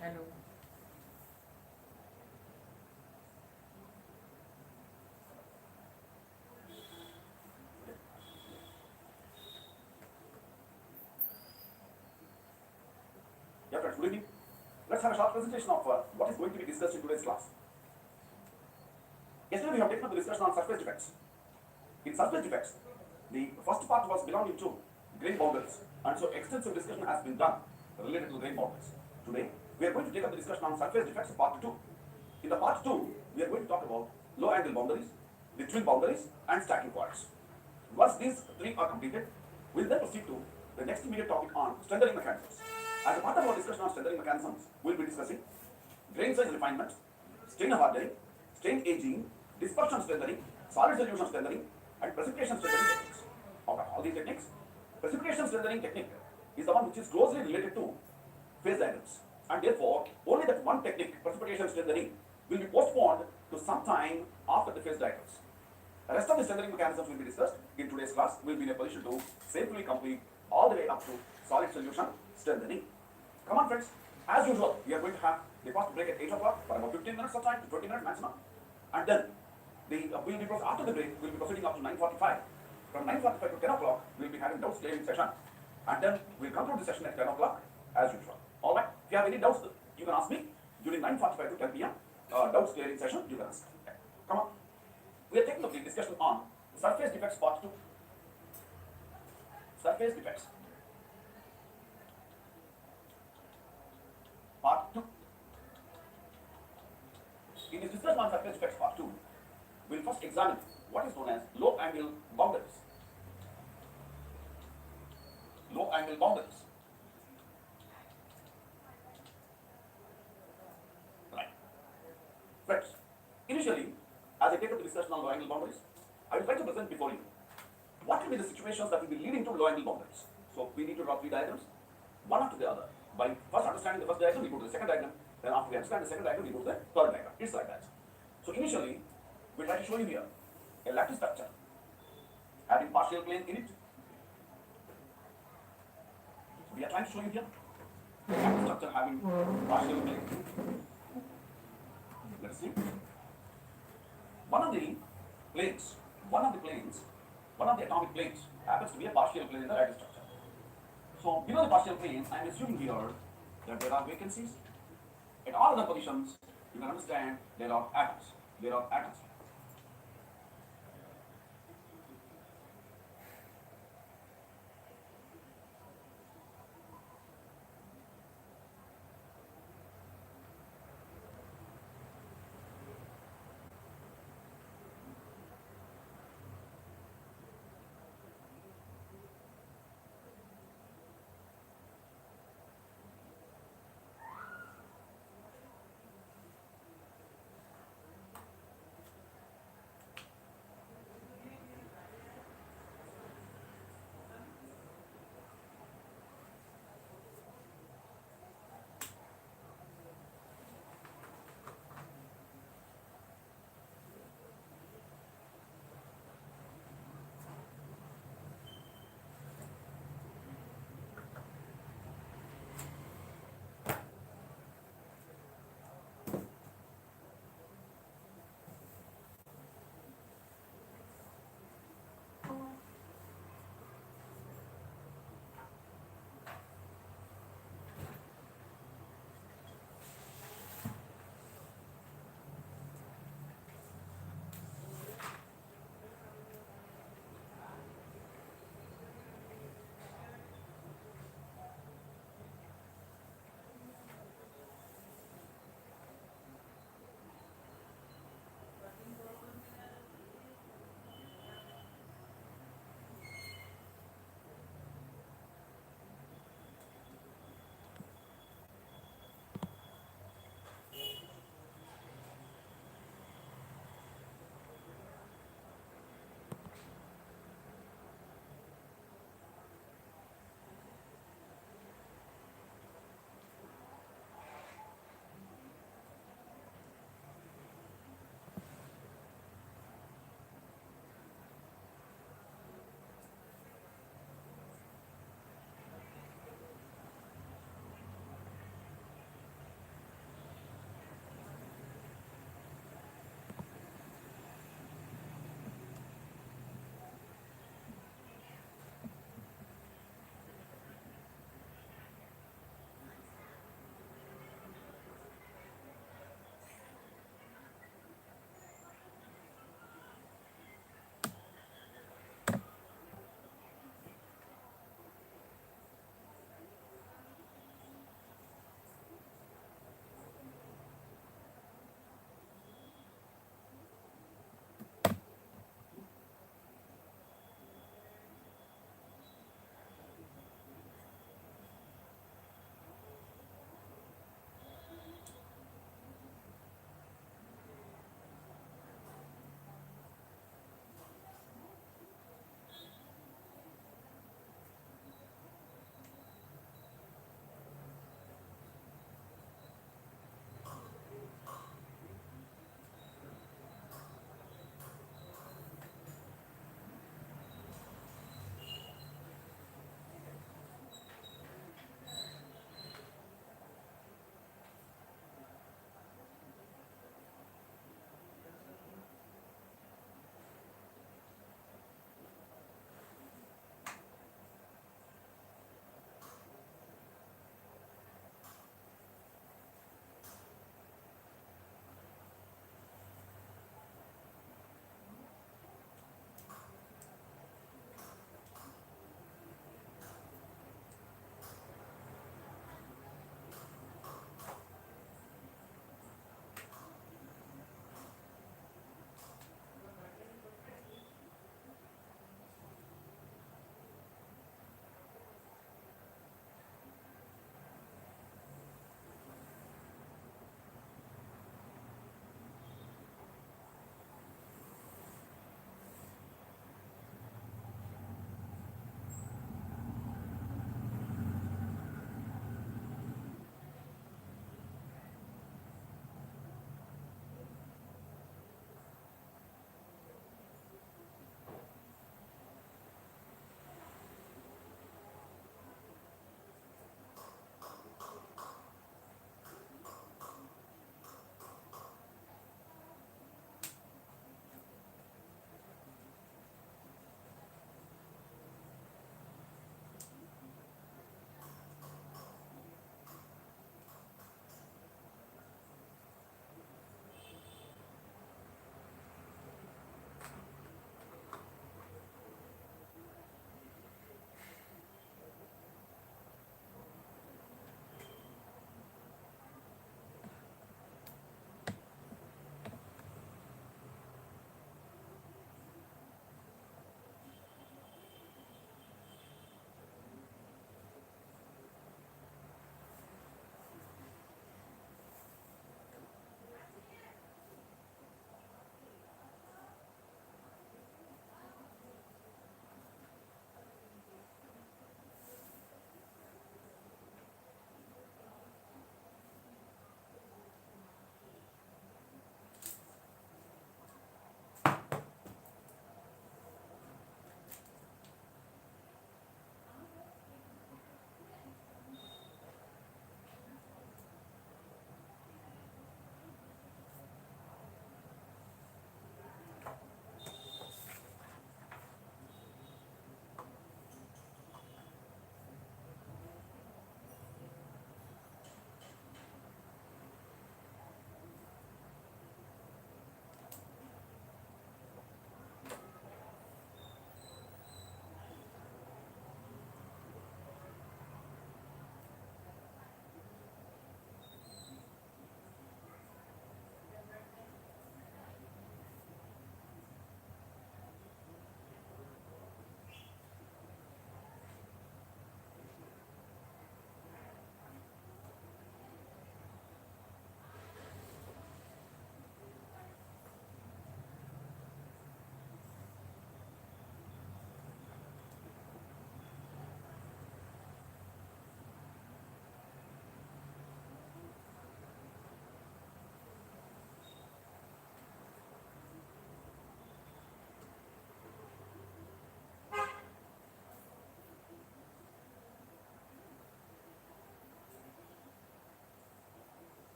Hello. Yeah, friends, good evening. Let's have a short presentation of what is going to be discussed in today's class. Yesterday we have taken up the discussion on surface defects. In surface defects, the first part was belonging to grain boundaries, and so extensive discussion has been done related to grain boundaries. Today, we are going to take up the discussion on surface defects, part 2. In the part 2, we are going to talk about low angle boundaries, the twin boundaries, and stacking coils. Once these three are completed, we'll then proceed to the next immediate topic on strengthening mechanisms. As a part of our discussion on strengthening mechanisms, we'll be discussing grain size refinement, strain hardening, strain aging, dispersion strengthening, solid solution strengthening, and precipitation strengthening techniques. Out of all these techniques, precipitation strengthening technique is the one which is closely related to phase diagrams, and therefore only that one technique, precipitation strengthening, will be postponed to some time after the phase diagrams. The rest of the strengthening mechanisms will be discussed in today's class. We'll be in a position to safely complete all the way up to solid solution strengthening. Come on, friends. As usual, we are going to have the first break at 8 o'clock for about 15 minutes of time to 20 minutes maximum. And then we'll be after the break, we'll be proceeding up to 9:45. From 9:45 to 10 o'clock, we'll be having doubts clearing session. And then we'll conclude the session at 10 o'clock as usual. All right. If you have any doubts, you can ask me during 9:45 to 10 p.m. Doubts clearing session. You can ask. Okay. Come on. We are taking up the discussion on surface defects part 2. Surface defects. Part 2. In this discussion on surface defects part 2, we'll first examine what is known as low angle boundaries. Low angle boundaries. Right. Friends, initially, as I take up the discussion on low angle boundaries, I would like to present before you what will be the situations that will be leading to low angle boundaries. So we need to draw three diagrams, one after the other. By first understanding the first diagram, we go to the second diagram. Then after we understand the second diagram, we go to the third diagram. It's like that. So initially, we try to show you here a lattice structure having partial plane in it. We are trying to show you here a lattice structure having partial plane. Let's see. One of the atomic planes happens to be a partial plane in the lattice structure. So below the partial plane, I am assuming here that there are vacancies. At all other positions, you can understand there are atoms. There are atoms.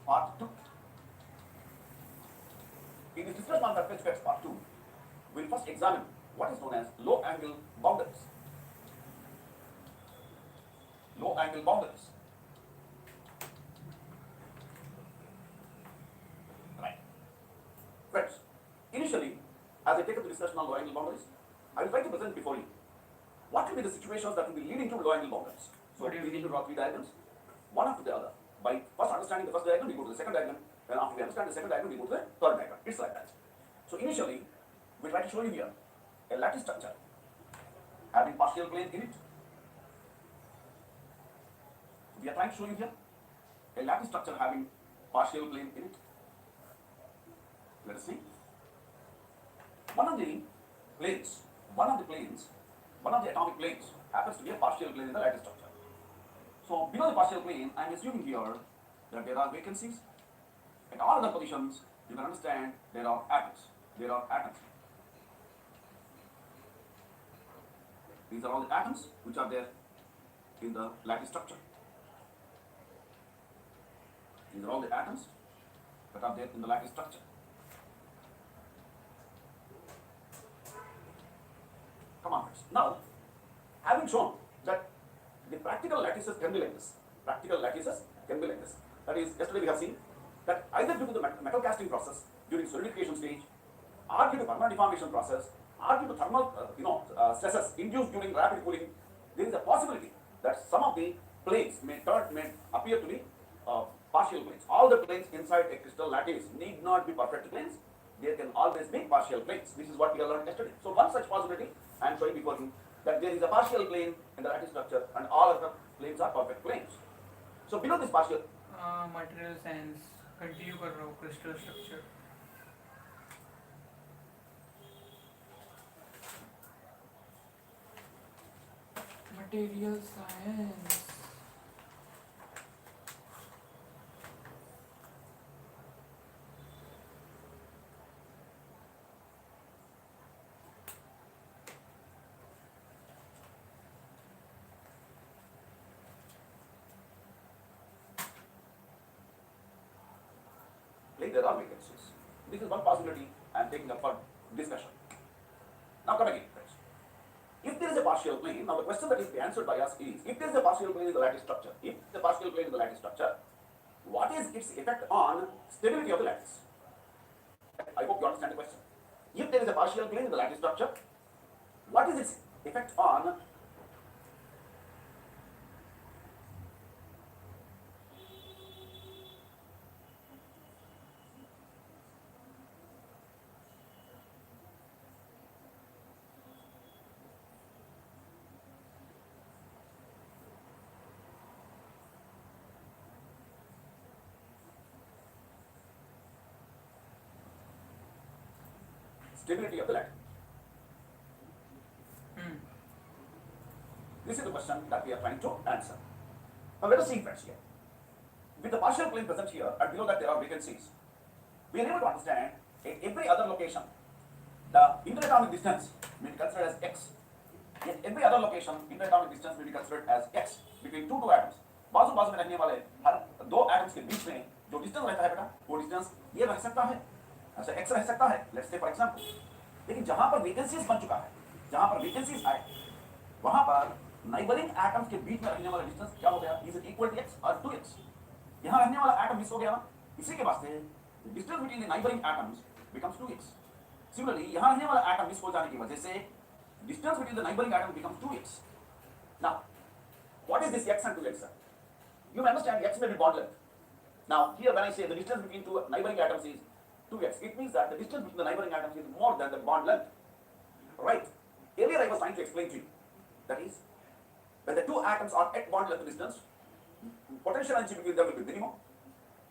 Part 2. In this discussion on surface effects part 2, we will first examine what is known as low angle boundaries. Low angle boundaries. Right. Friends, initially, as I take up the discussion on low angle boundaries, I will try to present before you what will be the situations that will be leading to low angle boundaries. So we need to draw three diagrams, one after the other. By first understanding the first diagram, we go to the second diagram. Then after we understand the second diagram, we go to the third diagram. It's like that. So initially, we try to show you here a lattice structure having partial plane in it. We are trying to show you here a lattice structure having partial plane in it. Let us see. One of the atomic planes happens to be a partial plane in the lattice structure. So below the partial plane, I am assuming here that there are vacancies. At all other positions, you can understand there are atoms. There are atoms. These are all the atoms which are there in the lattice structure. These are all the atoms that are there in the lattice structure. Come on, friends. Now, having shown that the practical lattices can be like this. Practical lattices can be like this. That is, yesterday we have seen that either due to the metal casting process during solidification stage, or due to permanent deformation process, or due to thermal stresses induced during rapid cooling, there is a possibility that some of the planes may appear to be partial planes. All the planes inside a crystal lattice need not be perfect planes. There can always be partial planes. This is what we have learned yesterday. So one such possibility I am showing before you, that there is a partial plane in the lattice structure and all other planes are perfect planes. So below this partial material science continue कर रहा हूँ crystal structure. Material science. there are vacancies. This is one possibility I am taking up for discussion. Now come again, friends. If there is a partial plane, now the question that is to be answered by us is, if there is a partial plane in the lattice structure, what is its effect on stability of the lattice? I hope you understand the question. If there is a partial plane in the lattice structure, what is its effect on stability of the lattice? This is the question that we are trying to answer. Now let us see, friends, here. With the partial plane present here and below that there are vacancies, we are able to understand at every other location the interatomic distance may be considered as x. At every other location, interatomic distance may be considered as x between two atoms. बाजू बाजू में रहने वाले हर दो atoms के बीच में जो डिस्टेंस रहता है बेटा, वो डिस्टेंस ये रह सकता है, ऐसा x रह सकता है, लेट्स से फॉर एग्जांपल. लेकिन जहां पर वेकेंसीज बन चुका है, जहां पर वेकेंसीज आए, वहां पर नाइबरिंग एटम्स के बीच में रहने वाला डिस्टेंस क्या हो गया? Is it equal to x और 2x? यहां रहने वाला एटम मिस हो गया ना, इसी के वास्ते distance between the neighbouring atoms becomes 2x. Similarly यहां रहने वाला एटम मिस हो जाने की वजह से distance between the neighbouring atom becomes 2x. Now what is this x and 2x? You may understand x may be bond length. Now here when I say the distance between two neighboring atoms is 2x, it means that the distance between the neighboring atoms is more than the bond length. Right? Earlier I was trying to explain to you. That is, when the two atoms are at bond length distance, potential energy between them will be minimum.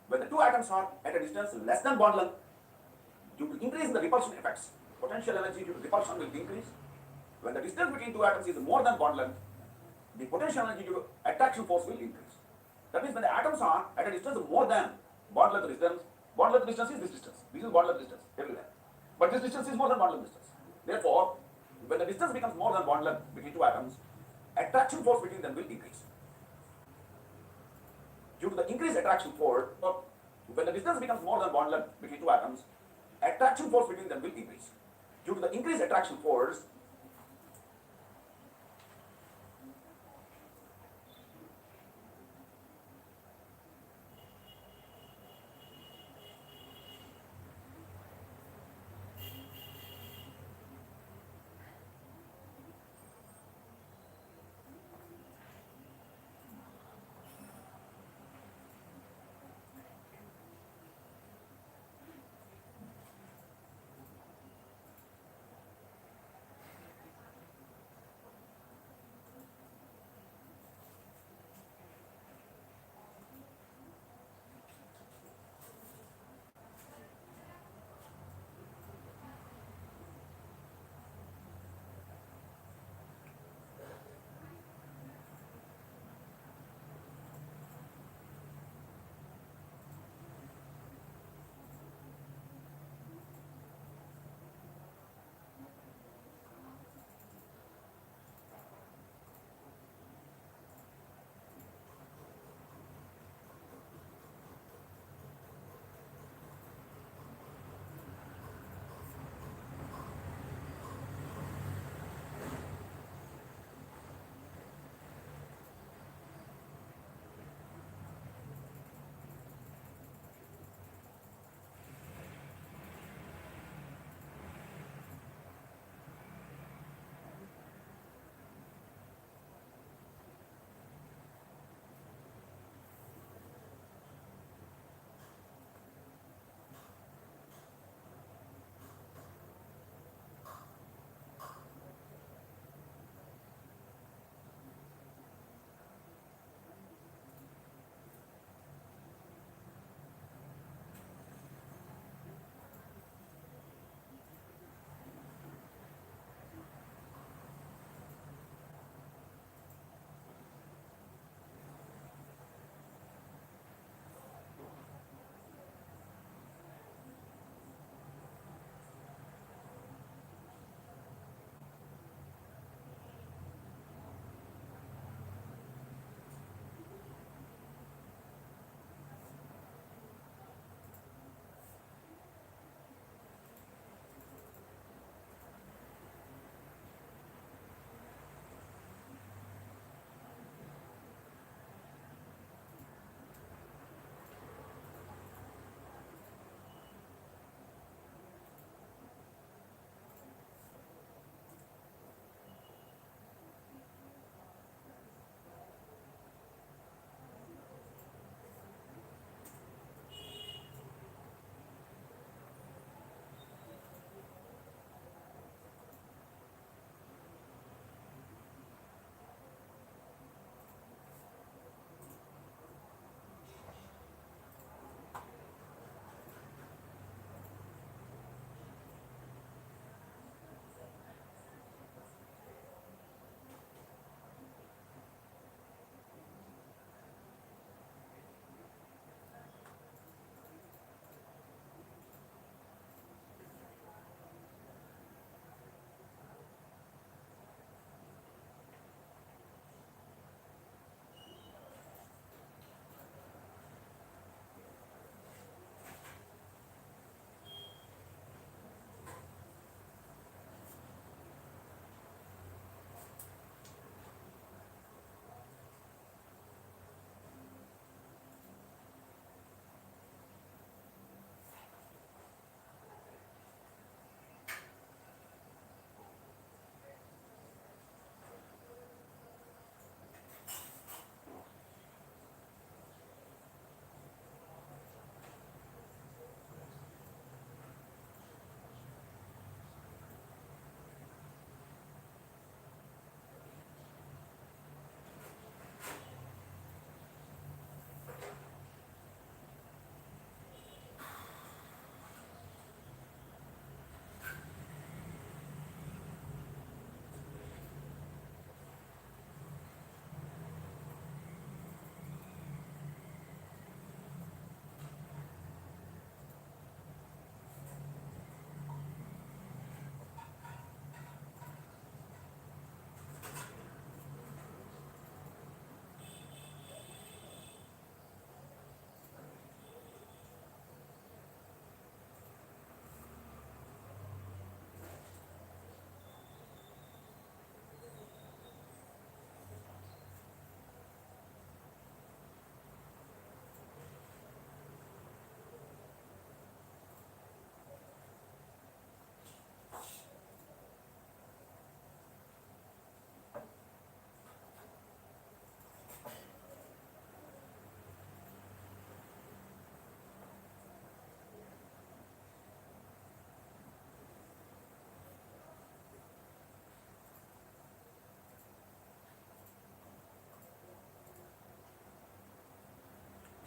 When the two atoms are at a distance less than bond length, due to increase in the repulsion effects, potential energy due to repulsion will increase. When the distance between two atoms is more than bond length, the potential energy due to attraction force will increase. That means when the atoms are at a distance more than bond length distance is this distance. This is bond length distance everywhere. But this distance is more than bond length distance. Therefore, when the distance becomes more than bond length between two atoms, attraction force between them will increase. Due to the increased attraction force, When the distance becomes more than 1 length between two atoms, attraction force between them will increase. Due to the increased attraction force,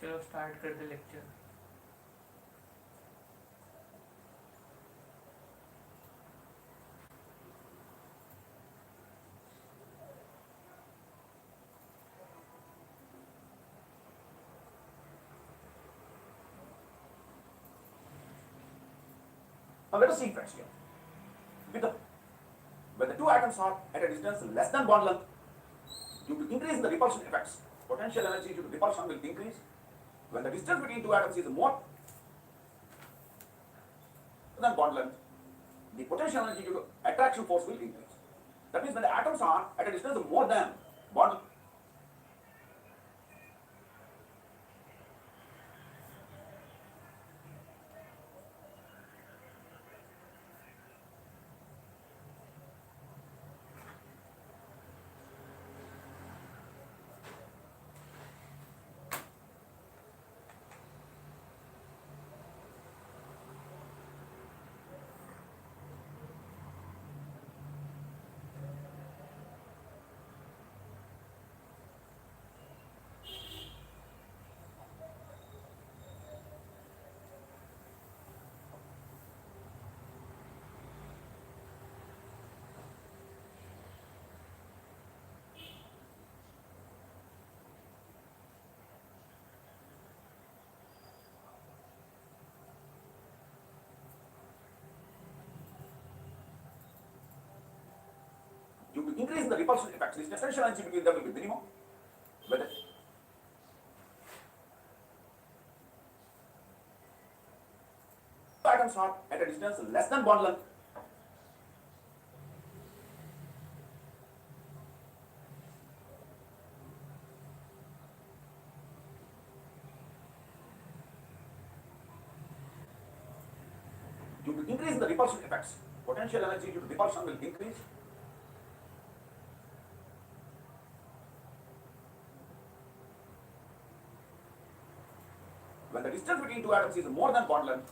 चलो start कर दे lecture. Now let us see friends here. When the two atoms are at a distance less than bond length, due to increase in the repulsion effects, potential energy due to repulsion will increase. When the distance between two atoms is more than bond length, the potential energy due to attraction force will increase. That means when the atoms are at a distance more than bond length, due to increase in the repulsion effects, this potential energy between them will be minimum. When the atoms are at a distance less than bond length, due to increase in the repulsion effects, potential energy due to repulsion will increase. When the distance between two atoms is more than bond length,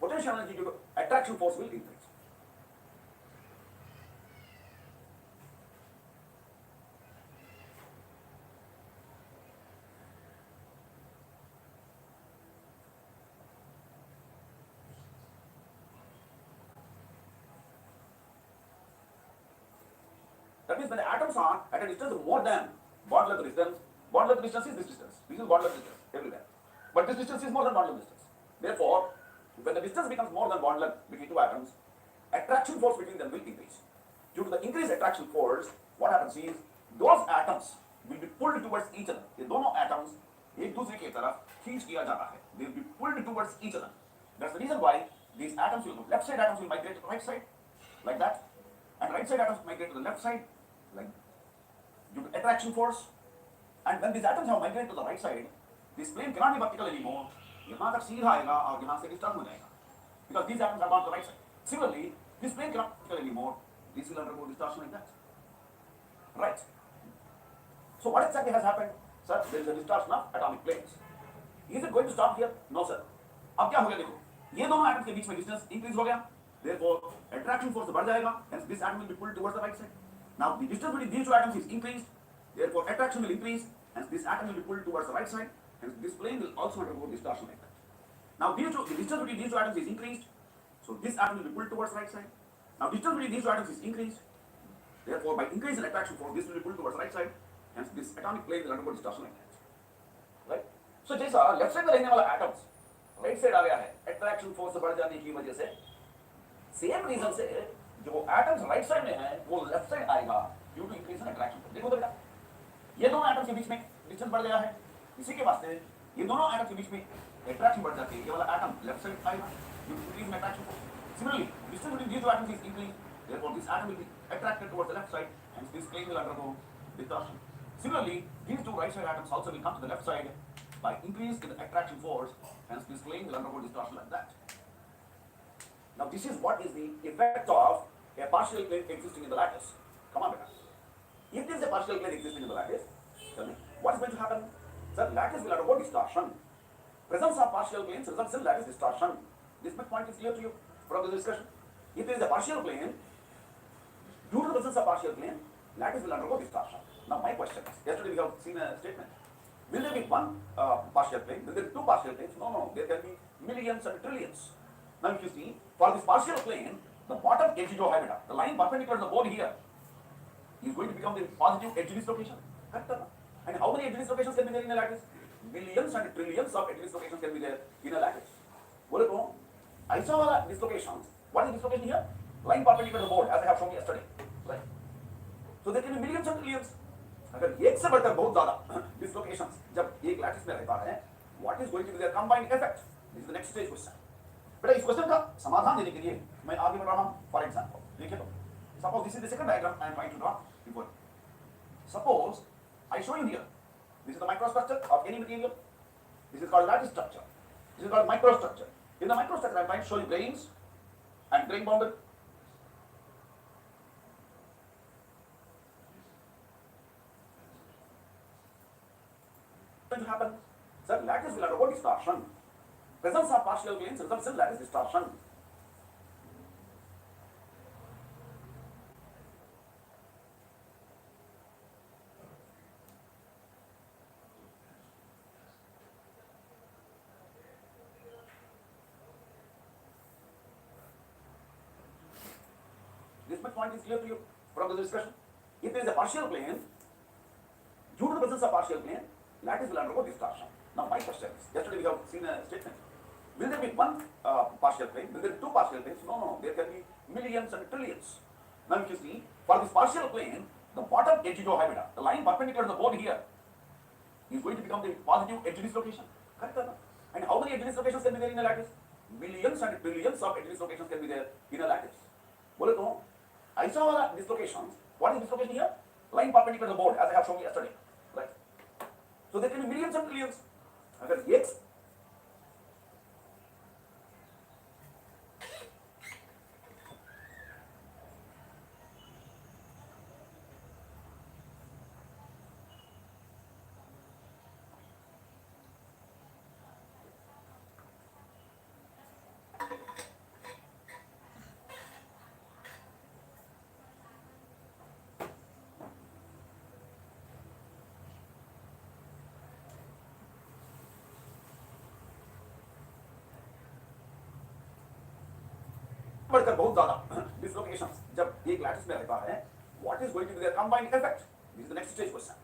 potential energy due to attraction force will increase. That means when the atoms are at a distance more than bond length distance is this distance. This is bond length distance everywhere. But this distance is more than bond length distance. Therefore, when the distance becomes more than bond length between two atoms, attraction force between them will increase. Due to the increased attraction force, what happens is those atoms will be pulled towards each other. ये दोनों atoms एक दूसरे की तरफ खींच किया जाता है. They will be pulled towards each other. That's the reason why these atoms will, left side atoms will migrate to the right side, like that, and right side atoms migrate to the left side, like due to attraction force. And when these atoms have migrated to the right side, this plane cannot be vertical anymore. यहाँ तक सीधा आएगा और यहाँ से disturb हो जाएगा, because these atoms have gone to the right side. Similarly, this plane cannot be vertical anymore. This will undergo distortion like that. Right. So what exactly has happened? Sir, there is a distortion of atomic planes. Is it going to stop here? No, sir. अब क्या हो गया देखो, ये दोनों atoms के बीच में डिस्टेंस इंक्रीज हो गया, therefore attraction force बढ़ जाएगा, hence this atom will be pulled towards the right side. Now the distance between these two atoms is increased, therefore attraction will increase, hence this atom will be pulled towards the right side, hence this plane will also undergo distortion like that. Now the distance between these two atoms is increased, so this atom will be pulled towards the right side. Now distance between these two atoms is increased, therefore by increase in attraction force this will be pulled towards the right side, hence this atomic plane will undergo distortion like that. Right? So जैसा left side में रहने वाला atoms right side आ गया है attraction force से बढ़ जाने की वजह से, सेम रीजन से जो एटम्स राइट साइड में है वो लेफ्ट साइड आएगा due to increase in attraction force. देखो तो बेटा, ये दोनों एटम्स के बीच में डिस्टेंस बढ़ गया है, इसी के वास्ते ये दोनों एटम्स के बीच में अट्रैक्शन बढ़ जाती है, ये वाला एटम लेफ्ट साइड आएगा due to increase in attraction force. Similarly distance between these two atoms is increase, therefore this atom will be attracted towards the left side, hence this plane will undergo distortion. Similarly, these two right side atoms also will come to the left side by increase in the attraction force, hence this plane will undergo distortion like that. Now this is what is the effect of a partial plane existing in the lattice. Come on, beta. If there is a partial plane existing in the lattice, tell me what is going to happen? The lattice will undergo distortion. Presence of partial planes results in lattice distortion. This point is clear to you from the discussion. If there is a partial plane, due to the presence of partial plane, lattice will undergo distortion. Now my question is, yesterday we have seen a statement. Will there be one partial plane? Will there be two partial planes? No. There can be millions and trillions. Now if you see, for this partial plane, the bottom edge is beta, the line perpendicular to the bone here, is going to become the positive edge dislocation. Correct? And how many edge dislocations can be there in a lattice? Millions and trillions of edge dislocations can be there in a lattice. बोले तो ऐसा वाला dislocations. What is dislocation here? Line perpendicular to the bone, as I have shown yesterday. Right? So there can be millions and trillions. अगर एक से बढ़कर बहुत ज़्यादा dislocations जब एक लैटिस में रहता है, what is going to be their combined effect? This is the next stage question. बेटा इस क्वेश्चन का समाधान देने के लिए मैं आगे बढ़ रहा हूँ. For example, देखिए तो, suppose this is the second diagram I am trying to draw before. Suppose I show you here, this is the microstructure of any material. This is called lattice structure. This is called microstructure. In the microstructure I am trying to show you grains and grain boundary. To happen, sir, lattice will undergo distortion. Presence of partial planes results in lattice distortion. This point is clear to you from the discussion. If there is a partial plane, due to the presence of partial plane, lattice will undergo distortion. Now my question is, yesterday we have seen a statement. Will there be one partial plane? Will there be two partial planes? No. There can be millions and trillions. Now if you see, for this partial plane, the bottom edge is beta, the line perpendicular to the bone here, is going to become the positive edge dislocation. Correct? And how many edge dislocations can be there in a lattice? Millions and trillions of edge dislocations can be there in a lattice. बोले तो ऐसा वाला dislocations. What is dislocation here? Line perpendicular to the bone, as I have shown yesterday. Right? So there can be millions and trillions. अगर एक बढ़कर बहुत ज्यादा डिसलोकेशंस जब एक लैटिस में रहता है, what is going to be their combined effect? This is the next stage question.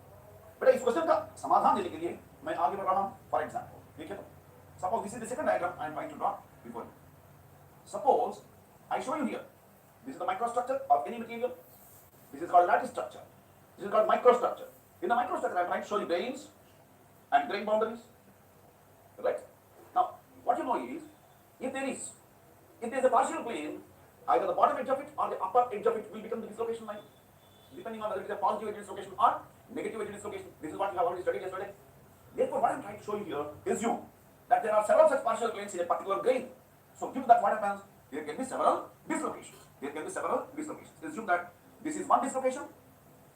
बेटा इस क्वेश्चन का समाधान देने के लिए मैं आगे बढ़ रहा हूं. फॉर एग्जांपल, ठीक है, तो suppose this is the second diagram I am trying to draw before you. Suppose I show you here, this is the microstructure of any material. This is called lattice structure. This is called microstructure. In the microstructure, I am trying to show you grains and grain boundaries. Right? Now, what you know is, if there is a partial plane, either the bottom edge of it or the upper edge of it will become the dislocation line, depending on whether it is a positive edge dislocation or negative edge dislocation. This is what we have already studied yesterday. Therefore, what I am trying to show you here, assume that there are several such partial planes in a particular grain. So, given that what happens, there can be several dislocations. There can be several dislocations. Assume that this is one dislocation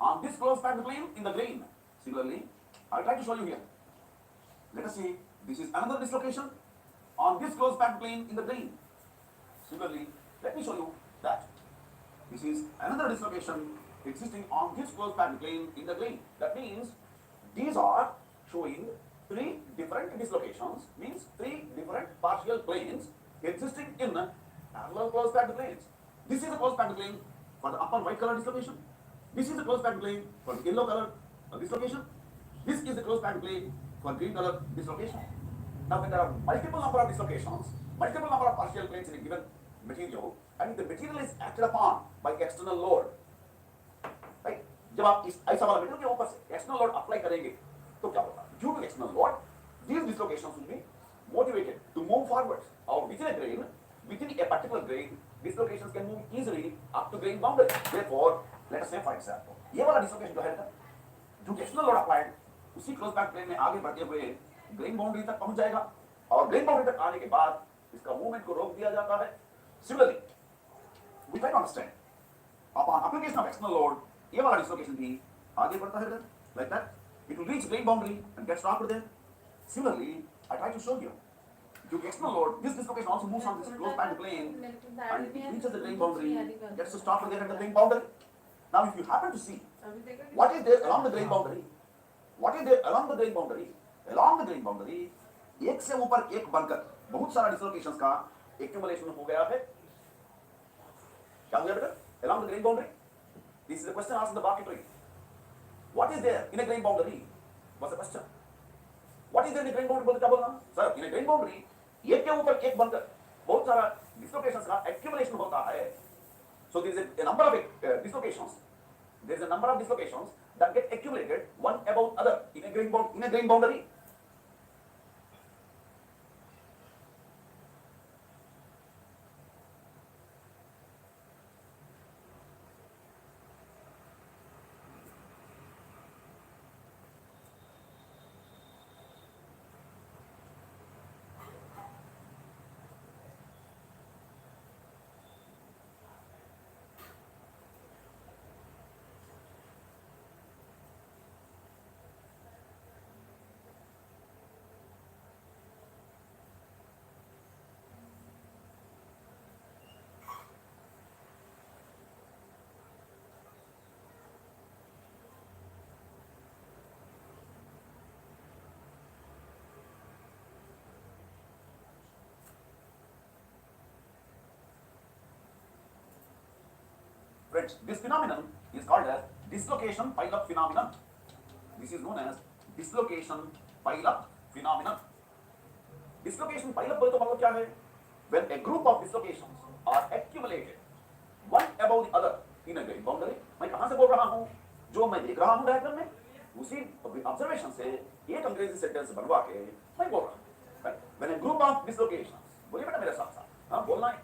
on this close packed plane in the grain. Similarly, I will try to show you here. Let us see, this is another dislocation on this close packed plane in the grain. Similarly, let me show you that this is another dislocation existing on this close packed plane in the grain. That means these are showing three different dislocations, means three different partial planes existing in parallel close packed planes. This is a close packed plane for the upper white color dislocation. This is a close packed plane for the yellow color dislocation. This is the close packed plane for green color dislocation. Now, when there are multiple number of dislocations, multiple number of partial planes in a given material, and the material is acted upon by external load, right? जब आप इस ऐसा वाला material के ऊपर से external load apply करेंगे तो क्या होगा? Due to external load, these dislocations will be motivated to move forwards. Or within a grain, within a particular grain, dislocations can move easily up to grain boundary. Therefore, let us say for example, ये वाला dislocation जो है ना, जो external load applied उसी close pack plane में आगे बढ़ते हुए ग्रेन बाउंड्री तक पहुंच जाएगा, और ग्रेन बाउंड्री तक आने के बाद इसका मूवमेंट को रोक दिया जाता है. Similarly, we try to understand upon application of external load, ये वाला dislocation भी आगे बढ़ता है like that. It will reach grain boundary and get stopped there. Similarly, I try to show you, due to external load, this dislocation also moves on this close packed plane and it reaches the grain boundary, gets to stop there at the grain boundary. Now, if you happen to see what is there along the grain boundary, what is there along the grain boundary, along the grain boundary, एक से ऊपर एक बनकर बहुत सारा dislocations का accumulation हो गया है. क्या हो गया बेटा? Along the grain boundary. This is a question asked in the bracketry. What is there in a grain boundary? Was the question. What is there in a grain boundary? बोलते क्या बोलना? Sir, in a grain boundary, एक के ऊपर एक बनकर बहुत सारा dislocations का accumulation होता है. So there is a number of dislocations. There is a number of dislocations that get accumulated one above other in a grain boundary. Friends, this phenomenon is called as dislocation pile-up phenomenon. This is known as dislocation pile-up phenomenon. Dislocation pile-up बोले तो मतलब क्या है? When a group of dislocations are accumulated one above the other in a grain boundary. मैं कहाँ से बोल रहा हूँ? जो मैं देख रहा हूँ डायग्राम में, उसी ऑब्जर्वेशन से एक अंग्रेजी सेंटेंस बनवा के मैं बोल रहा हूँ. When a group of dislocations, बोलिए बेटा मेरे साथ साथ, हाँ बोलना है.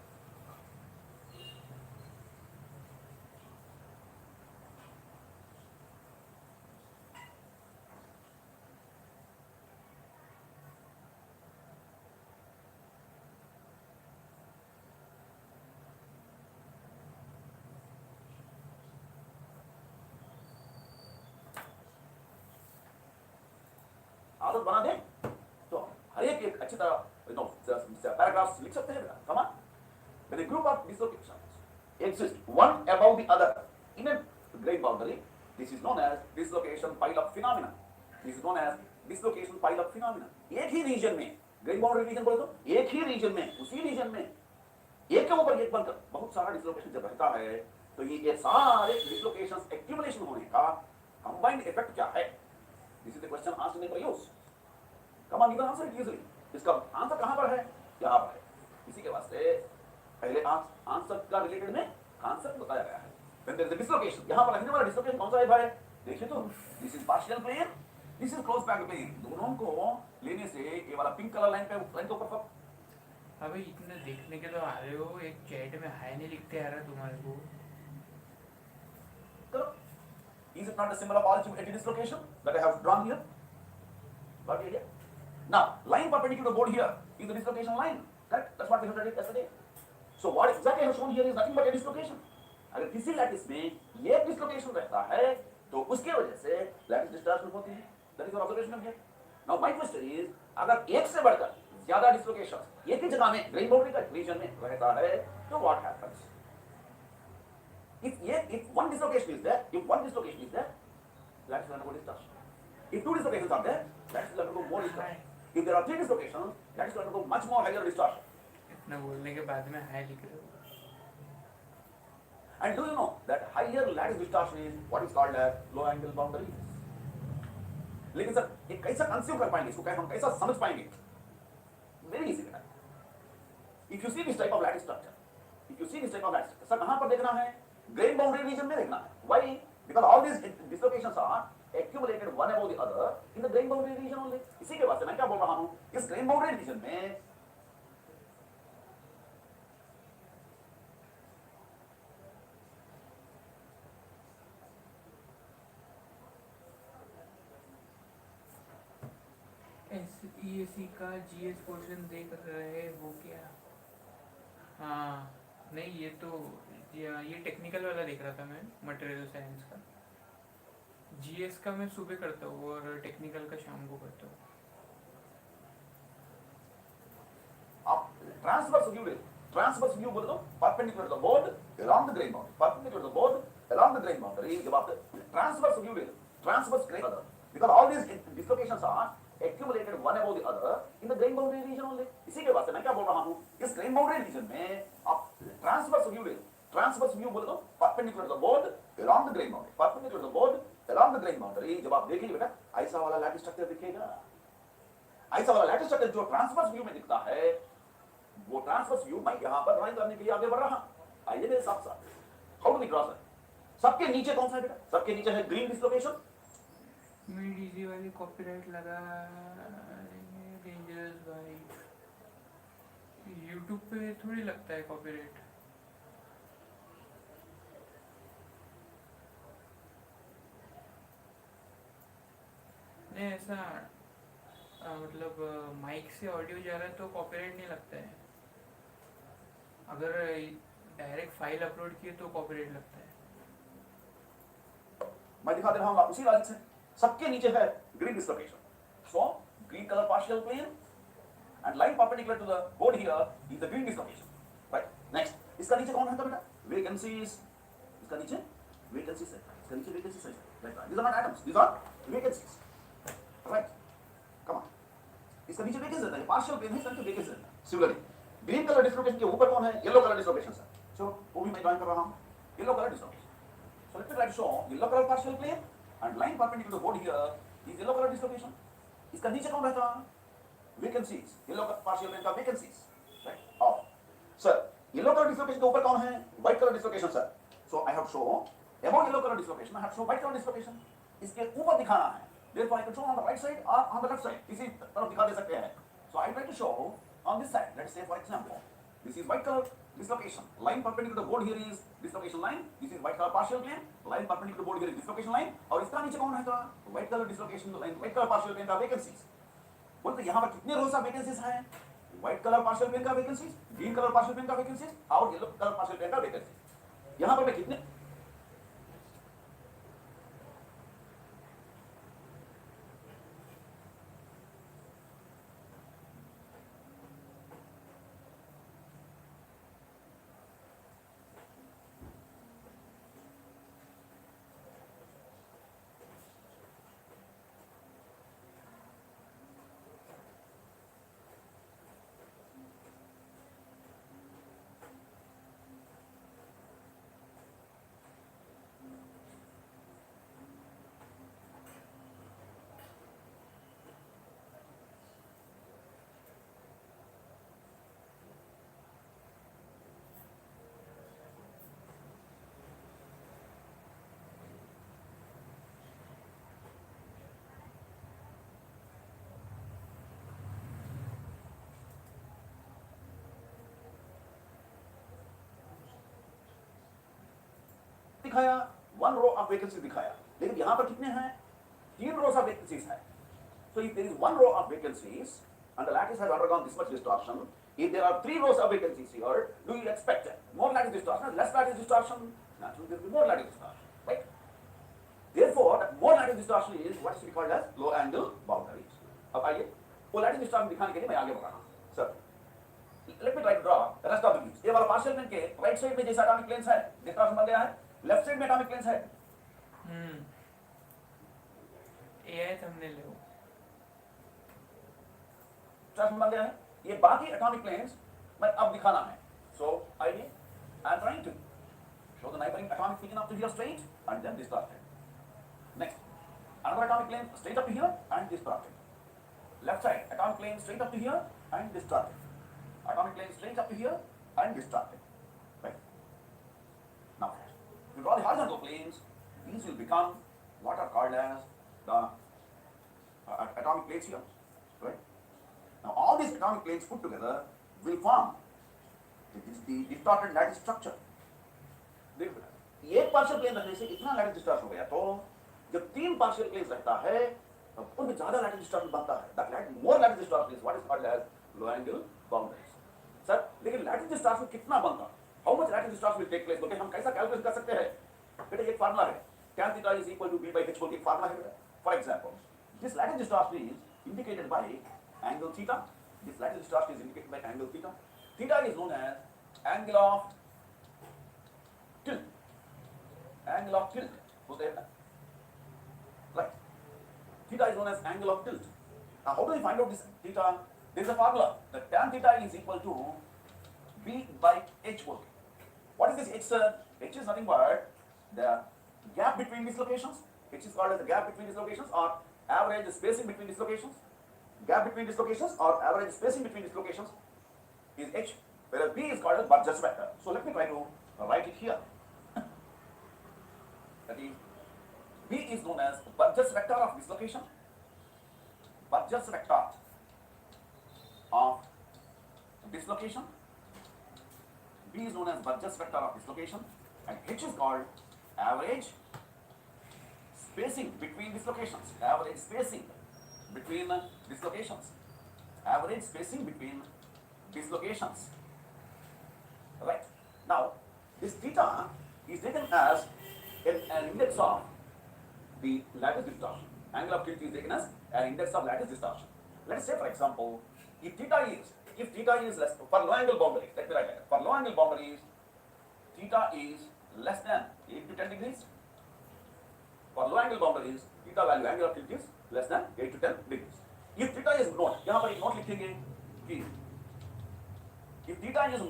आदत बना दें तो हर एक अच्छी तरह पैराग्राफ्स लिख सकते हैं. Come on. When a group of dislocations exist one above the other in a grain boundary, this is known as dislocation pile-up phenomenon. This is known as dislocation pile-up phenomenon. एक ही reason में, grain boundary reason बोले तो एक ही reason में, उसी reason में एक के ऊपर एक बनकर बहुत सारा डिसलोकेशन जब रहता है, तो ये सारे डिसलोकेशंस एक्यूमुलेशन होने का कंबाइंड इफेक्ट क्या है? This is the question asked in the previous. Come on, you can answer it easily. इसका आंसर कहां पर है? यहाँ पर है। इसी के वास्ते पहले आंसर का रिलेटेड में कॉन्सेप्ट बताया गया है। When there is a dislocation, यहां पर लगने वाला डिसलोकेशन कौन सा है भाई? देखिए तो, this is partial plane, this is close packed plane. दोनों को लेने से ये वाला पिंक कलर लाइन के ऊपर अबे इतने देखने के तो आ रहे हो, एक चैट में हाय नहीं लिखते आ रहा तुम्हारे को। करो। Is it not the symbol of origin at dislocation that I have drawn here? Got the idea? Now, line perpendicular to the board here is the dislocation line. Correct? That's what we have studied yesterday. So what exactly I have shown here is nothing but a dislocation. अगर किसी lattice में ये dislocation रहता है तो उसके वजह से लैटिस डिस्टॉर्शन होती है। That is your observation here. Now my question is, अगर एक से बढ़कर ज्यादा डिसलोकेशन एक ही जगह में ग्रेन बाउंड्री का रीजन में रहता है तो what happens? If one dislocation is there, lattice will undergo distortion. If two dislocations are there, lattice will undergo more distortion. If there are three dislocations, lattice will undergo much more higher distortion. इतना बोलने के बाद में हाय लिख रहे हो। And do you know that higher lattice distortion is what is called as low angle boundary? लेकिन sir ये कैसा कंज्यूम कर पाएंगे इसको, हम कैसा समझ पाएंगे? Very easy है। If you see this type of lattice structure, sir कहाँ पर देखना है? Grain boundary region में देखना है। Why? Because all these dislocations are accumulated one above the other in the grain boundary region only. इसी के वास्ते मैं क्या बोल रहा हूँ, इस grain boundary region में SEC का GS पोर्शन देख रहे हो क्या? हाँ नहीं, ये टेक्निकल वाला देख रहा था मैं, मटेरियल साइंस का। GS का मैं सुबह करता हूँ और टेक्निकल का शाम को करता हूँ। आप ट्रांसवर्स व्यू बोल दो, perpendicular to the board along the grain boundary, perpendicular to the board along the grain boundary। जब आप ट्रांसवर्स व्यू ले लो, transverse grain other, because all these dislocations are accumulated one above the other in the grain boundary region only। इसी के वास्ते मैं क्या बोल रहा हूँ, इस grain boundary region में आप ट्रांसवर्स व्यू ले लो, ट्रांसवर्स व्यू बोल दो, perpendicular to the board along the grain boundary, perpendicular to the board along the grain boundary। जब आप देखेंगे बेटा ऐसा वाला लैटिस स्ट्रक्चर दिखेगा, ऐसा वाला लैटिस स्ट्रक्चर जो ट्रांसवर्स व्यू में दिखता है, वो ट्रांसवर्स व्यू मैं यहाँ पर ड्राइंग करने के लिए आगे बढ़ रहा हूं। आइए मेरे साथ साथ। How do we draw sir? सबके नीचे कौन सा है बेटा? सबके नीचे है ग्रीन डिसलोकेशन। मैं डीजी वाली कॉपीराइट लगा डेंजरस भाई। यूट्यूब पे थोड़ी लगता है कॉपीराइट। नहीं ऐसा मतलब माइक से ऑडियो जा रहा है तो कॉपीराइट नहीं लगता है। अगर डायरेक्ट फाइल अपलोड किए तो कॉपीराइट लगता है। मैं दिखा दे रहा हूँ उसी लॉजिक से। सबके नीचे है green dislocation, so green colour partial plane and line perpendicular to the board here is the green dislocation, right. Next इसका नीचे कौन है तो बेटा? वेकेंसीज। इसका नीचे वेकेंसीज है, इसका नीचे वेकेंसीज है, right. These are not atoms, these are vacancies, right. Come on, इसका नीचे वेकेंसीज है, पार्शियल प्लेन है, इसका नीचे वेकेंसीज है। सिमिलरली ग्रीन कलर डिसलोकेशन के ऊपर कौन है? Yellow colour dislocation sir. So वो भी मैं ड्राइंग कर रहा हूं, yellow colour dislocation. So let me try to show yellow color partial plane and line perpendicular to the board here is yellow color dislocation. इसका नीचे कौन रहता है? Vacancies, yellow partial plane का vacancies, right? Off. Sir, yellow color dislocation के ऊपर कौन है? White color dislocation sir. So I have shown above yellow color dislocation, I have shown white color dislocation. इसके ऊपर दिखाना है, therefore I can show on the right side or on the left side. किसी तरफ दिखा दे सकते हैं। So I try to show on this side. Let's say for example, this is white color dislocation. Line perpendicular to the board here is dislocation line. This is white color partial plane. Line perpendicular to the board here is dislocation line. और इसका नीचे कौन रहता? White color dislocation line, white color partial plane का vacancies. बोलते यहाँ पर कितने रोज ऑफ vacancies हैं? White color partial plane का vacancies, green color partial plane का vacancies और yellow color partial plane का vacancies। यहाँ पर मैं कितने दिखाया, 1 row of vacancies दिखाया, लेकिन यहाँ पर कितने हैं? 3 rows of vacancies है. So if there is 1 row of vacancies and the lattice has undergone this much distortion, if there are 3 rows of vacancies here, do you expect more lattice distortion, less lattice distortion? Naturally, there will be more lattice distortion, right? Therefore, more lattice distortion is what is called as low angle boundaries. अब आइए वो lattice distortion दिखाने के लिए मैं आगे बढ़ रहा हूँ. Sir, let me try to draw the rest of the views. ये वाला partial plane के right side में जैसा atomic planes है, distortion बन गया है, left side में atomic planes है. AI thumbnail है वो. Distortion बन गया है. ये बाकी atomic planes मैं अब दिखाना है. So, I am trying to show the neighboring atomic plane up to here straight and then distorted. Next, another atomic plane straight up to here and distorted. Left side, atomic plane straight up to here and distorted. Atomic plane straight up to here and distorted. Right? Now, if you draw the horizontal planes, these will become what are called as the atomic planes here. Right? Now, all these atomic planes put together will form the distorted lattice structure. एक partial plane रखने से इतना lattice distortion हो गया, तो जब 3 partial planes रहता है तब उनमें ज्यादा लैटिस डिस्टॉर्शन बनता है. That more lattice distortion is what is called as low angle boundaries. Sir, लेकिन लैटिस डिस्टॉर्शन कितना बनता, how much lattice distortion will take place, बोलते हम कैसा कैलकुलेट कर सकते हैं? बेटा एक फार्मूला है, tan theta is equal to b by h बोल के एक फार्मूला है बेटा. For example, this lattice distortion is indicated by angle theta. This lattice distortion is indicated by angle theta. Theta is known as angle of tilt. Angle of tilt. बोलते हैं ना? Right. Theta is known as angle of tilt. Now, how do we find out this theta? There is a formula. The tan theta is equal to b by h. What is this h, sir? H is nothing but the gap between dislocations. H is called as the gap between dislocations or average spacing between dislocations. Gap between dislocations or average spacing between dislocations is h, whereas b is called as Burgess vector. So let me try to write it here. That is, B is known as Burgess vector of dislocation. Burgess vector of dislocation. B is known as Burgess vector of dislocation, and H is called average spacing between dislocations. Average spacing between dislocations. Average spacing between dislocations. Right. Now, this theta is taken as an index of the lattice distortion. Angle of tilt is taken as an index of lattice distortion. Let us say, for example, if theta is less for low angle boundaries, let me write that. For low angle boundaries, theta is less than 8 to 10 degrees. For low angle boundaries, theta value angle of tilt is less than 8 to 10 degrees. If theta is note, यहाँ पर एक note लिखेंगे कि if theta is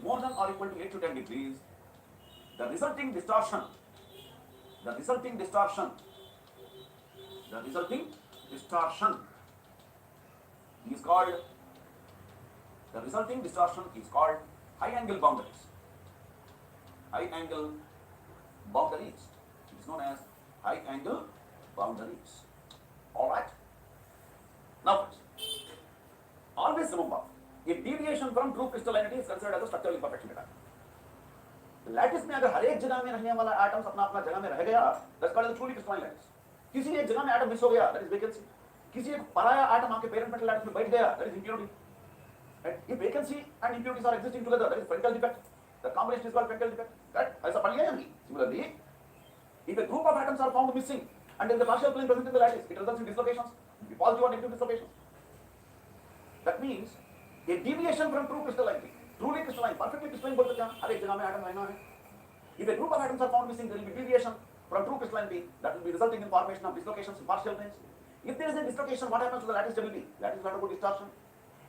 more than or equal to 8 to 10 degrees, the resulting distortion is called high angle boundaries. High angle boundaries. It is known as high angle boundaries. All right. Now, always remember, a deviation from true crystallinity is considered as a structural imperfection. Lattice में अगर हर एक जगह में रहने वाला atoms अपना अपना जगह में रह गया, that's called truly crystalline lattice. किसी एक जगह में एटम मिस हो गया, दैट इज वेकेंसी. किसी एक पराया एटम आपके पेरेंट मेटल लैटिस में बैठ गया, that is impurity. If vacancy and impurities are existing together, that is Frenkel defect. The combination is called Frenkel defect. That ऐसा पढ़ लिया है हमने. Similarly, if a group of atoms are found missing and there is a partial plane present in the lattice, it results in dislocations, positive or negative dislocations. That means a deviation from true crystallinity. Truly crystalline, perfectly crystalline बोल सकते हैं, हर एक जगह में atom रहना है. If a group of atoms are found missing, there will be deviation from true crystallinity that will be resulting in formation of dislocations in partial planes. If there is a dislocation, what happens to the lattice stability? Lattice will undergo distortion.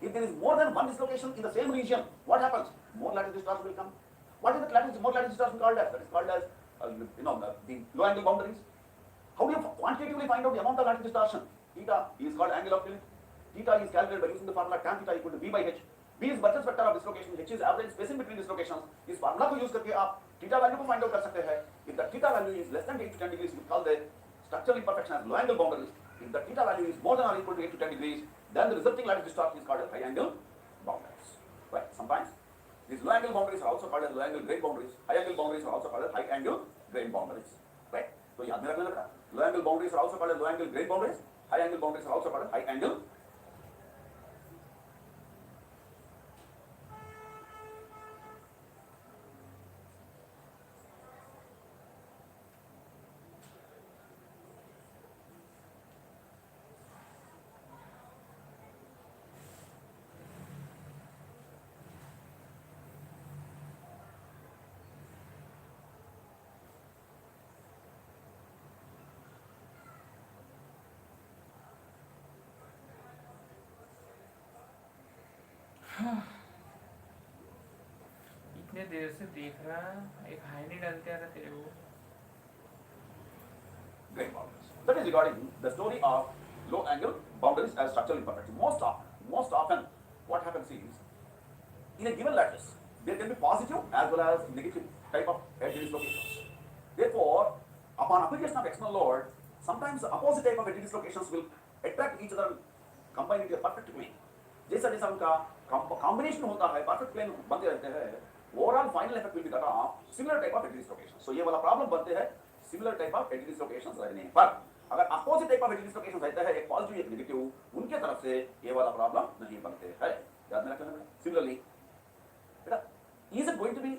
If there is more than one dislocation in the same region, what happens? More lattice distortion will come. What is the more lattice distortion called as? That is called as the low angle boundaries. How do you quantitatively find out the amount of lattice distortion? Theta is called angle of tilt. Theta is calculated by using the formula tan theta equal to b by h. B is Burgess vector of dislocation. H is average spacing between dislocations. इस formula को use करके आप theta value को find out कर सकते हैं. If the theta value is less than 8 to 10 degrees, we call the structural imperfection as low angle boundaries. If the theta value is more than or equal to 8 to 10 degrees, then the resulting lattice distortion is called as high angle boundaries. Right? Sometimes These low angle boundaries are also called as low angle grain boundaries. High angle boundaries are also called as high angle grain boundaries. Right? तो याद में रखना लगा. Low angle boundaries are also called as low angle grain boundaries. High angle boundaries are also called as high angle. इतने देर से देख रहा, एक हाई नहीं डालते आ रहा तेरे को. Grain boundaries. That is regarding the story of low angle boundaries as structural imperfection. Most often, what happens is, in a given lattice, there can be positive as well as negative type of edge dislocations. Therefore, upon application of external load, sometimes the opposite type of edge dislocations will attract each other, combine into a perfect plane. जैसा जैसा उनका combination होता है, perfect plane बनते रहते हैं, overall final effect will be that of similar type of edge dislocation. So ये वाला प्रॉब्लम बनते हैं similar type of edge dislocations रहने पर. अगर opposite type of edge dislocation रहता है, एक पॉजिटिव एक नेगेटिव, उनके तरफ से ये वाला प्रॉब्लम नहीं बनते हैं. याद में रखना. सिमिलरली बेटा, is it going to be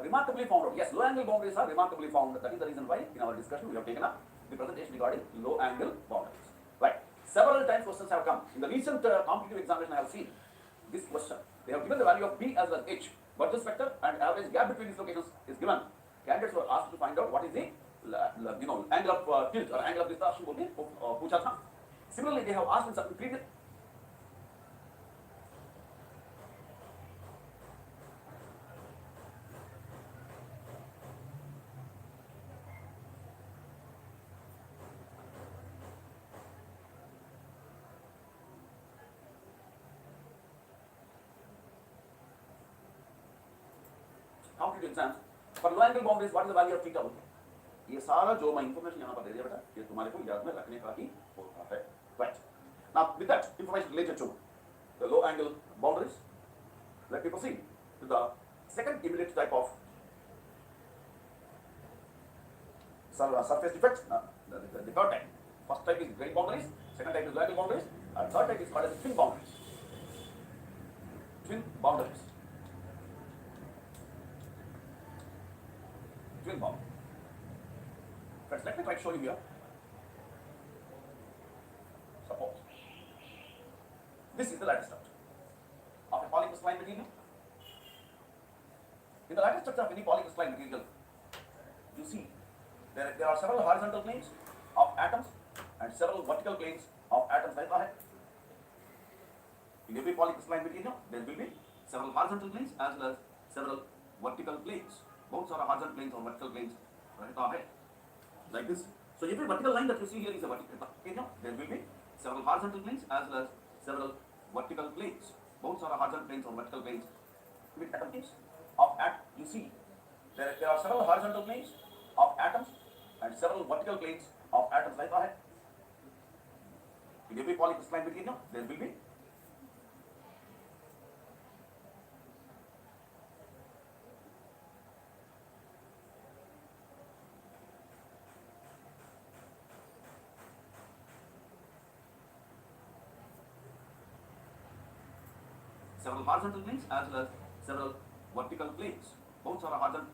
remarkably found out? Yes, low angle boundaries are remarkably found. That is the reason why in our discussion we have taken up the presentation regarding low angle boundaries. Right. Several times questions have come. In the recent competitive examination, I have seen this question. They have given the value of P as well as H. Burgess factor and average gap between these locations is given. Candidates were asked to find out what is the angle of tilt or angle of distortion बोल के पूछा था. Similarly, they have asked in certain previous. Competitive exams for low angle boundaries, what is the value of theta? ये सारा जो मैं information यहाँ पर दे दिया बेटा, ये तुम्हारे को याद में रखने का ही होता है. Right. Now with that information related to the low angle boundaries, let me proceed to the second immediate type of surface defects. The third type. First type is grain boundaries, second type is low angle boundaries, and third type is called as twin boundaries. Twin boundaries. Twin boundary. Friends, let me try to show you here. Suppose this is the lattice structure of a polycrystalline material. In the lattice structure of any polycrystalline material, you see there are several horizontal planes of atoms and several vertical planes of atoms like that. In every polycrystalline material, there will be several horizontal planes as well as several vertical planes. बहुत सारा horizontal planes और vertical planes रहता है, like this. So every vertical line that you see here is a vertical plane. There will be several horizontal planes as well as several vertical planes. बहुत सारा horizontal planes और vertical planes. With atoms of you see there are several horizontal planes of atoms and several vertical planes of atoms like that. In every polycrystalline material, there will be several horizontal planes as well as several vertical planes. बहुत सारा horizontal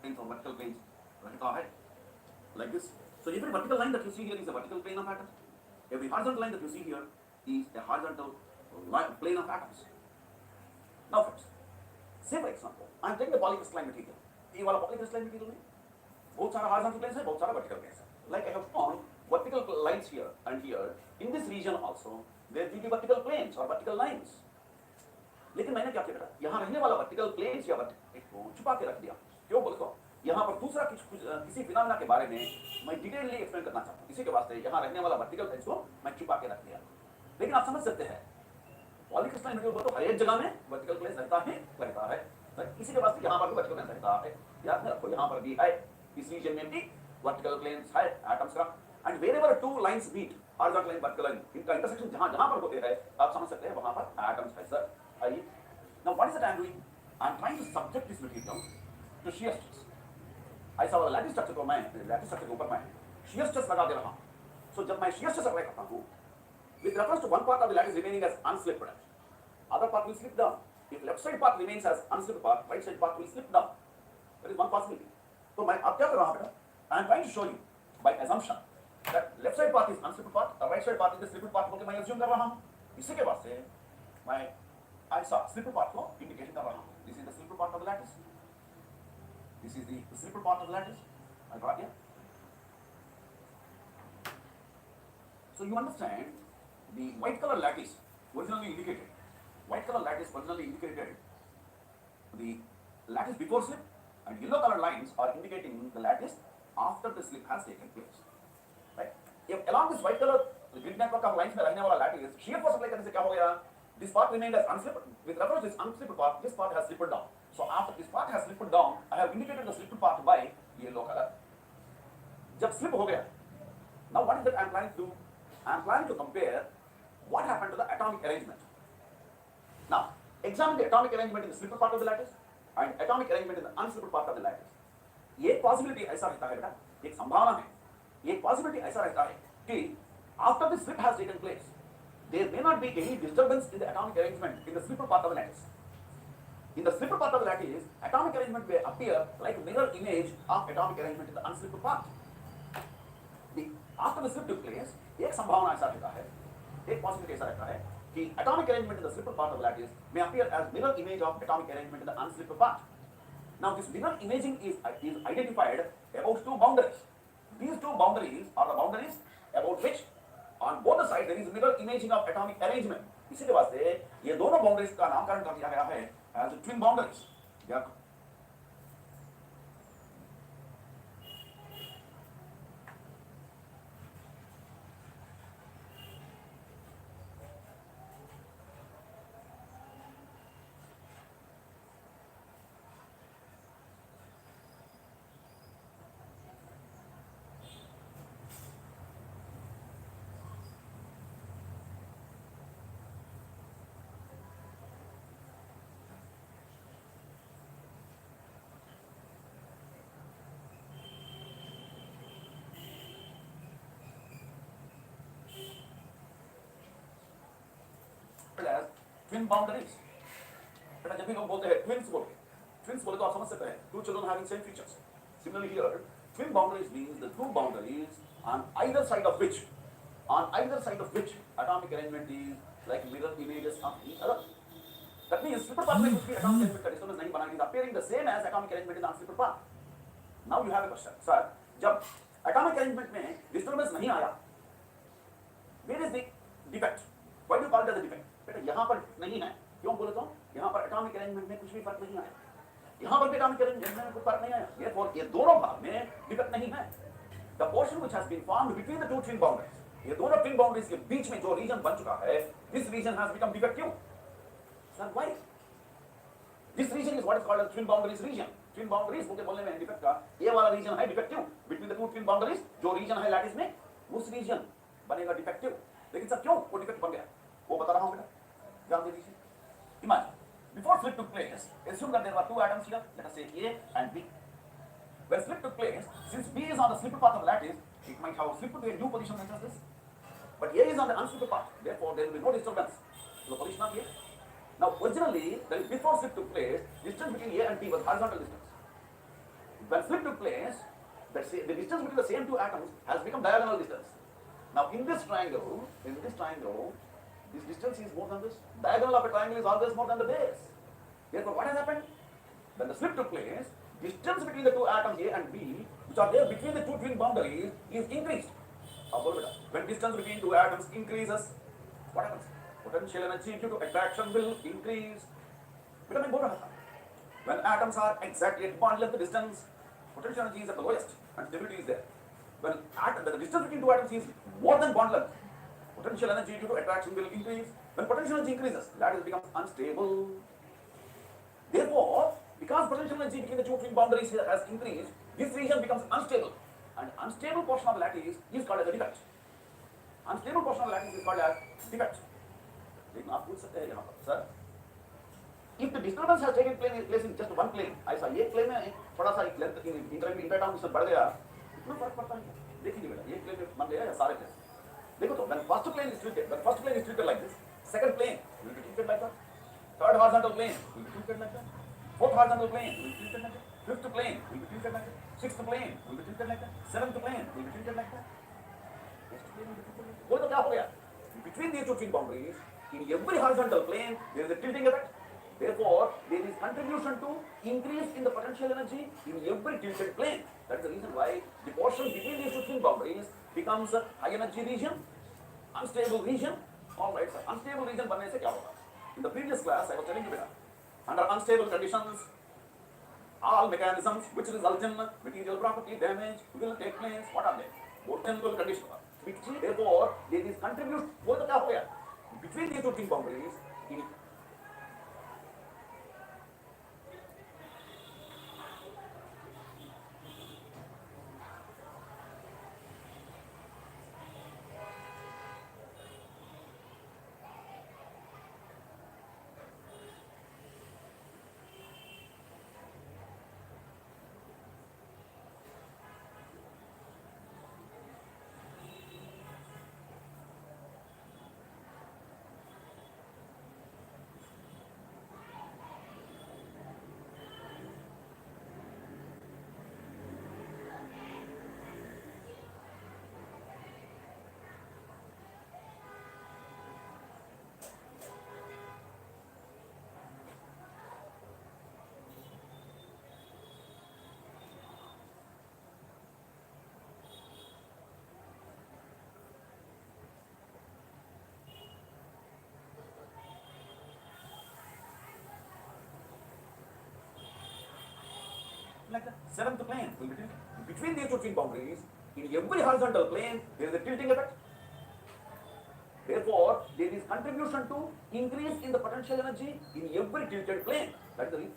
planes or vertical planes रहता है, like this. So every vertical line that you see here is a vertical plane of atoms. Every horizontal line that you see here is a horizontal plane of atoms. Now friends, say for example, I am taking a polycrystalline material. ये वाला polycrystalline material में बहुत सारा horizontal planes है, बहुत सारा vertical planes है. Like I have drawn vertical lines here and here. In this region also, there will be vertical planes or vertical lines. लेकिन मैंने क्या किया बेटा, यहाँ रहने वाला vertical planes या छुपा के रख दिया. क्यों बोले तो यहाँ पर दूसरा किसी फिनोमेना के बारे में मैं डिटेलली एक्सप्लेन करना चाहता हूँ. इसी के वास्ते यहाँ रहने वाला वर्टिकल प्लेन्स को मैं छुपा के रख दिया. लेकिन आप समझ सकते हैं पॉलीक्रिस्टलाइन मेटेरियल तो हर एक जगह में वर्टिकल प्लेस रहता है। इसी के वास्ते यहाँ पर भी वर्टिकल प्लेस रहता है। याद में रखो, यहाँ पर भी है, इस रीजन में भी वर्टिकल प्लेन्स है एटम्स का। And wherever two lines meet, horizontal line vertical line, इनका इंटरसेक्शन जहाँ जहाँ पर होते हैं आप समझ सकते हैं वहाँ पर एटम्स है सर। आइए, now what is that I am doing? I am trying to subject this material to shear stress. ऐसा वाला लैटिस स्ट्रक्चर को मैं लैटिस स्ट्रक्चर के ऊपर मैं शियर स्ट्रेस लगा दे रहा हूँ। सो जब मैं शियर स्ट्रेस अप्लाई करता हूँ, with reference to one part of the lattice remaining as unslipped, other part will slip down. If left side part remains as unslipped part, right side part will slip down. That is one possibility. तो मैं अब क्या कर रहा हूँ बेटा? I am trying to show you by assumption that left side part is unslipped part, the right side part is the slipped part बोल के मैं assume कर रहा हूँ। इसी के बाद से मैं ऐसा slipped part को indication कर रहा हूँ। This is the slipped part of the lattice. This is the slipped part of the lattice. I got here. So you understand the white color lattice originally indicated. White color lattice originally indicated the lattice before slip, and yellow colored lines are indicating the lattice after the slip has taken place. Right? If along this white color grid network of lines में रहने वाला lattice shear force apply करने से क्या हो गया? This part remained as unslipped. With reference to this unslipped part, this part has slipped down. So after this part has slipped down, I have indicated the slipped part by yellow color. जब slip हो गया, now what is that I am planning to do? I am planning to compare what happened to the atomic arrangement. Now, examine the atomic arrangement in the slipped part of the lattice and atomic arrangement in the unslipped part of the lattice. एक possibility ऐसा रहता है बेटा, एक संभावना है, एक possibility ऐसा रहता है कि after the slip has taken place, there may not be any disturbance in the atomic arrangement in the slipped part of the lattice. In the slipped part of the lattice, atomic arrangement may appear like a mirror image of atomic arrangement in the unslipped part. After the slip took place, एक संभावना ऐसा रहता है, एक possibility ऐसा रहता है कि atomic arrangement in the slipped part of the lattice may appear as mirror image of atomic arrangement in the unslipped part. Now this mirror imaging is identified about two boundaries. These two boundaries are the boundaries about which on both the sides there is mirror imaging of atomic arrangement. इसी के वास्ते ये दोनों boundaries का नामकरण कर दिया गया है as twin boundaries. as twin boundaries. बेटा जब भी लोग बोलते हैं twins बोले तो आप समझ सकते हैं two children having same features. Similarly here, twin boundaries means the two boundaries on either side of which atomic arrangement is like mirror images of each other. That means slipped part में कुछ भी atomic arrangement का disturbance नहीं बना, it is appearing the same as atomic arrangement in the unslipped part. Now you have a question, sir. जब atomic arrangement में disturbance नहीं आया, where is the defect? Why do you call it as a defect? बेटा यहाँ पर नहीं है, क्यों बोले तो यहाँ पर atomic arrangement में कुछ भी फर्क नहीं आया, यहाँ पर भी atomic arrangement में कुछ फर्क नहीं आया, therefore ये दोनों भाग में defect नहीं है. The portion which has been formed between the two twin boundaries, ये दोनों twin boundaries के बीच में जो region बन चुका है, this region has become defective. Sir, why? This region is what is called as twin boundaries region. Twin boundaries बोलने में defect का ये वाला region है defective between the two twin boundaries, जो region है lattice में, उस region बनेगा defective. लेकिन सर क्यों वो defect बन गया? वो बता रहा हूँ बेटा, ध्यान दे दीजिए. Imagine, before slip took place, assume that there were two atoms here, let us say A and B. When slip took place, since B is on the slipped part of the lattice, it might have slipped to a new position such as this. But A is on the unslipped part, therefore there will be no disturbance to the position of A. Now originally, before slip took place, distance between A and B was horizontal distance. When slip took place, the distance between the same two atoms has become diagonal distance. Now in this triangle, this distance is more than this. Diagonal of a triangle is always more than the base. Therefore, what has happened? When the slip took place, distance between the two atoms A and B, which are there between the two twin boundaries, is increased. When distance between two atoms increases, what happens? Potential energy due to attraction will increase. When atoms are exactly at bond length distance, potential energy is at the lowest and stability is there. When the distance between two atoms is more than bond length, Potential energy due to attraction will increase. When potential energy increases, lattice becomes unstable. Therefore, because potential energy between the two twin boundaries has increased, this region becomes unstable. And unstable portion of the lattice is called as a defect. Unstable portion of the lattice is called as defect. लेकिन आप पूछ सकते हैं यहाँ पर sir, if the disturbance has taken place in just one plane, ऐसा एक plane में थोड़ा सा एक length इंटरट्रांजिशन बढ़ गया, इतना फर्क पड़ता नहीं है। देखिए बेटा, एक plane में बन गया या सारे plane? देखो तो, when first plane is treated like this, second plane will be treated like that, third horizontal plane will be treated like that, fourth horizontal plane will be treated like that, fifth plane will be treated like that, sixth plane will be treated like that, seventh plane will be treated like that. Next plane will be treated like that. वो तो क्या हो गया? Between these two twin boundaries, in every horizontal plane, there is a tilting effect. Therefore, there is contribution to increase in the potential energy in every tilted plane. That is the reason why the portion between these two twin boundaries becomes a high energy region, unstable region. All right, sir. Unstable region बनने से क्या होगा? In the previous class, I was telling you बेटा, under unstable conditions, all mechanisms which result in material property damage will take place. What are they? Both will condition. Therefore, there is contribute. वो तो क्या हो गया? Between these two twin boundaries, in like the seventh plane will be tilted. Between these two twin boundaries, in every horizontal plane, there is a tilting effect. Therefore, there is contribution to increase in the potential energy in every tilted plane. That is the reason.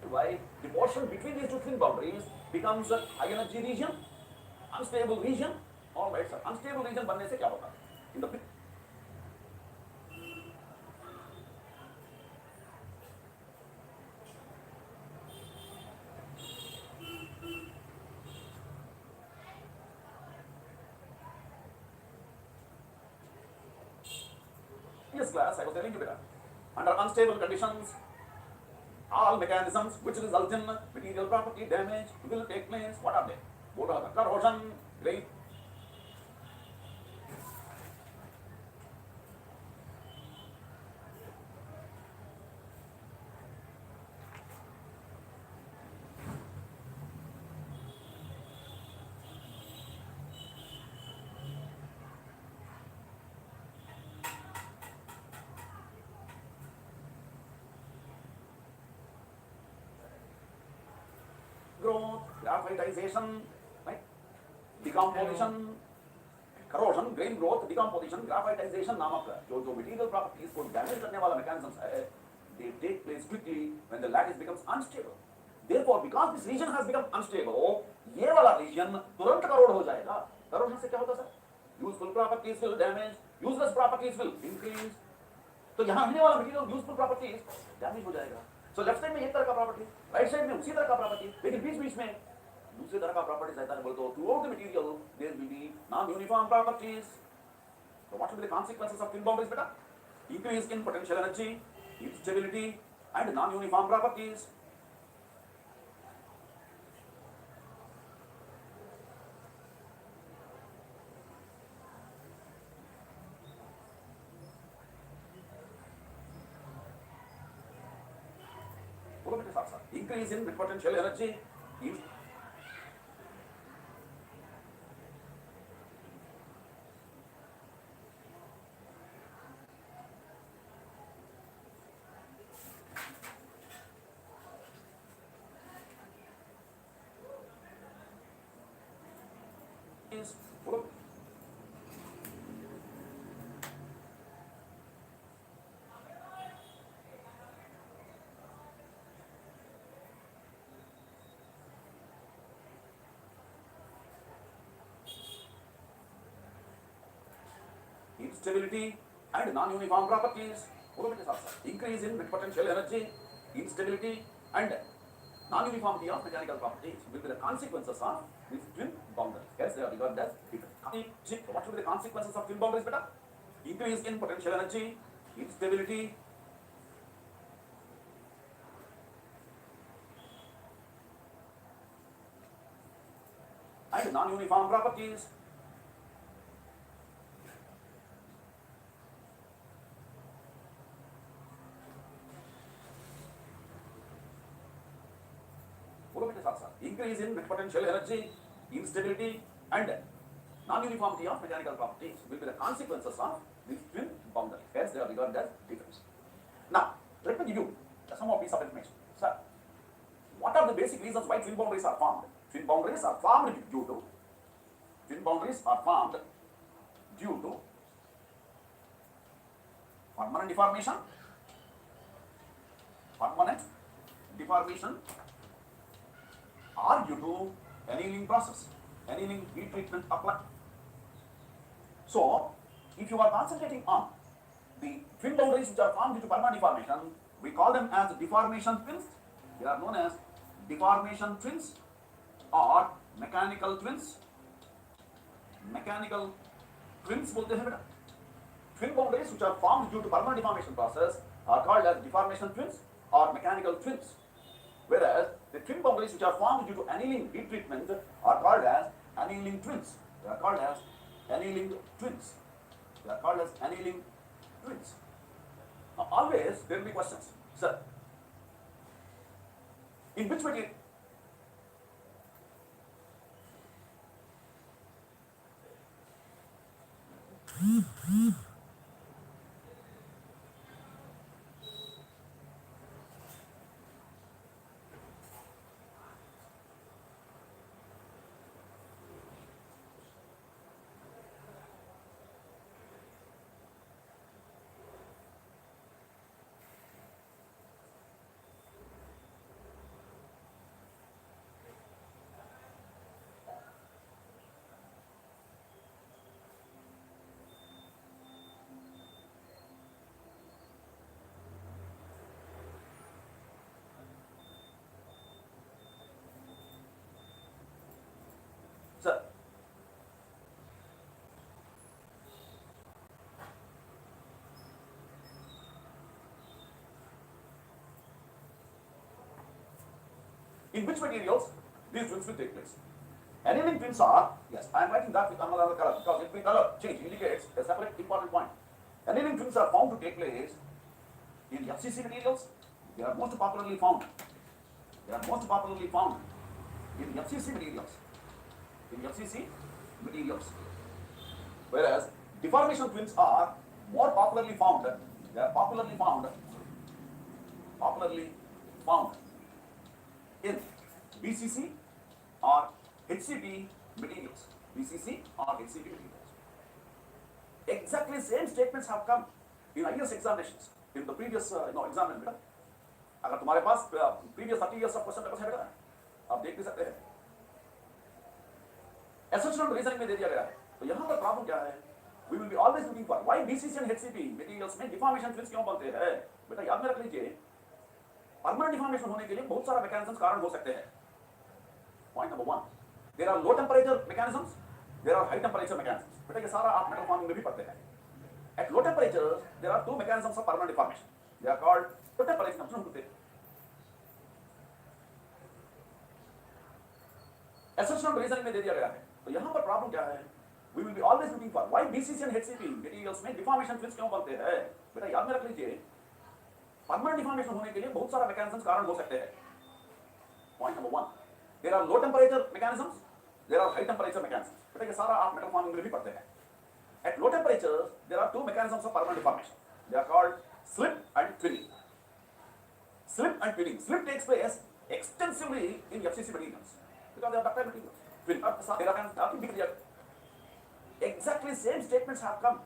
Why the portion between these two twin boundaries becomes a high energy region, unstable region. All right, sir. Unstable region बनने से क्या होगा? In the previous class, I was telling you better. Under unstable conditions, all mechanisms which result in material property damage will take place. What are they? What are the corrosion, grain? Growth, graphitization, right? Decomposition, corrosion, grain growth, decomposition, graphitization नामक जो material properties को damage करने वाला mechanisms है, they take place quickly when the lattice becomes unstable. Therefore, because this region has become unstable, ये वाला region तुरंत corrode हो जाएगा. Corrosion से क्या होता है? Useful properties will damage, useless properties will increase. तो यहाँ मिलने वाला material useful properties damage हो जाएगा. So left side में एक तरह का property, right side में उसी तरह का property, लेकिन बीच में दूसरे तरह का properties रहता है बोलते हो. Throughout the material there will be non-uniform properties. So what will be the consequences of twin boundaries, beta? Increase in potential energy, instability, and non-uniform properties. Increase in potential energy. instability and non-uniform properties. बोलो बेटे साथ साथ. Increase in net potential energy, instability and non-uniformity of mechanical properties will be the consequences of these twin boundaries. Yes, they are regarded as different. What will be the consequences of twin boundaries, beta? Increase in potential energy, instability, and non-uniform properties. बोलो बेटे साथ साथ. Increase in net potential energy, instability and non-uniformity of mechanical properties will be the consequences of these twin boundaries. Hence, they are regarded as different. Now, let me give you some of piece of information. Sir, what are the basic reasons why twin boundaries are formed? Twin boundaries are formed due to permanent deformation or due to annealing process, annealing heat treatment applied. So, if you are concentrating on the twin boundaries which are formed due to permanent deformation, we call them as deformation twins. They are known as deformation twins or mechanical twins. Mechanical twins बोलते हैं बेटा. Twin boundaries which are formed due to permanent deformation process are called as deformation twins or mechanical twins. Whereas the twin boundaries which are formed due to annealing heat treatment are called as annealing twins. They are called as annealing twins. They are called as annealing twins. Now always there will be questions. Sir, in which material? Sir, in which materials these twins will take place? Annealing twins are, yes, I am writing that with another color because if the color change indicates a separate important point. Annealing twins are found to take place in FCC materials. They are most popularly found. They are most popularly found in FCC materials. In FCC materials. Whereas deformation twins are more popularly found. They are popularly found in BCC or HCP materials. BCC or HCP materials. Exactly same statements have come in IS examinations in the previous examination. अगर तुम्हारे पास previous 30 years of question papers है बेटा, आप देख भी सकते हैं. Assertion reasoning में दे दिया गया है. तो यहाँ पर प्रॉब्लम क्या है? We will be always looking for why BCC and HCP materials में deformation twins क्यों बनते हैं? बेटा याद में रख लीजिए. परमानेंट डिफॉर्मेशन होने के लिए बहुत सारा मैकेनिज्म्स कारण हो सकते हैं. Point number 1, there are low temperature mechanisms, there are high temperature mechanisms. बेटा ये सारा आप मेटल फॉर्मिंग में भी पढ़ते हैं. At low temperature there are two mechanisms of permanent deformation. They are called low temperature mechanisms. Essential reasoning में दे दिया गया है. तो यहाँ पर प्रॉब्लम क्या है? We will be always looking for why BCC and HCP materials में डिफॉर्मेशन ट्विन्स क्यों बनते हैं? बेटा याद में रख लीजिए. परमानेंट डिफॉर्मेशन होने के लिए बहुत सारा मैकेनिज्म्स कारण हो सकते हैं. Point number 1, there are low temperature mechanisms, there are high temperature mechanisms. बेटा ये सारा आप मेटल फॉर्मिंग में भी पढ़ते हैं. At low temperature there are two mechanisms of permanent deformation. They are called slip and twinning. Slip and twinning. Slip takes place extensively in FCC materials because they are ductile materials. Twin there are nothing big here. Exactly same statements have come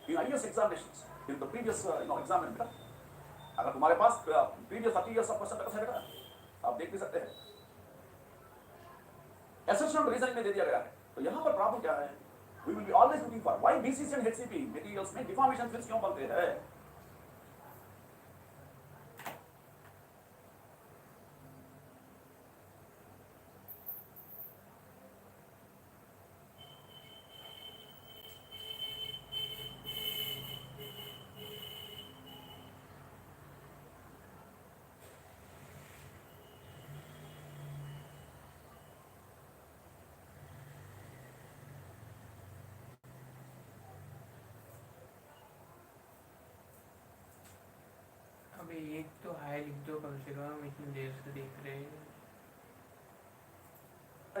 in IS examinations in the previous examination. अगर तुम्हारे पास previous 30 years of question papers है बेटा, आप देख भी सकते हैं. Assertion reasoning में दे दिया गया है. तो यहाँ पर प्रॉब्लम क्या है? We will be always looking for why BCC and HCP materials में deformation films क्यों बनते हैं? अबे एक तो हाई लिख दो कम से कम, इतनी देर से देख रहे हैं।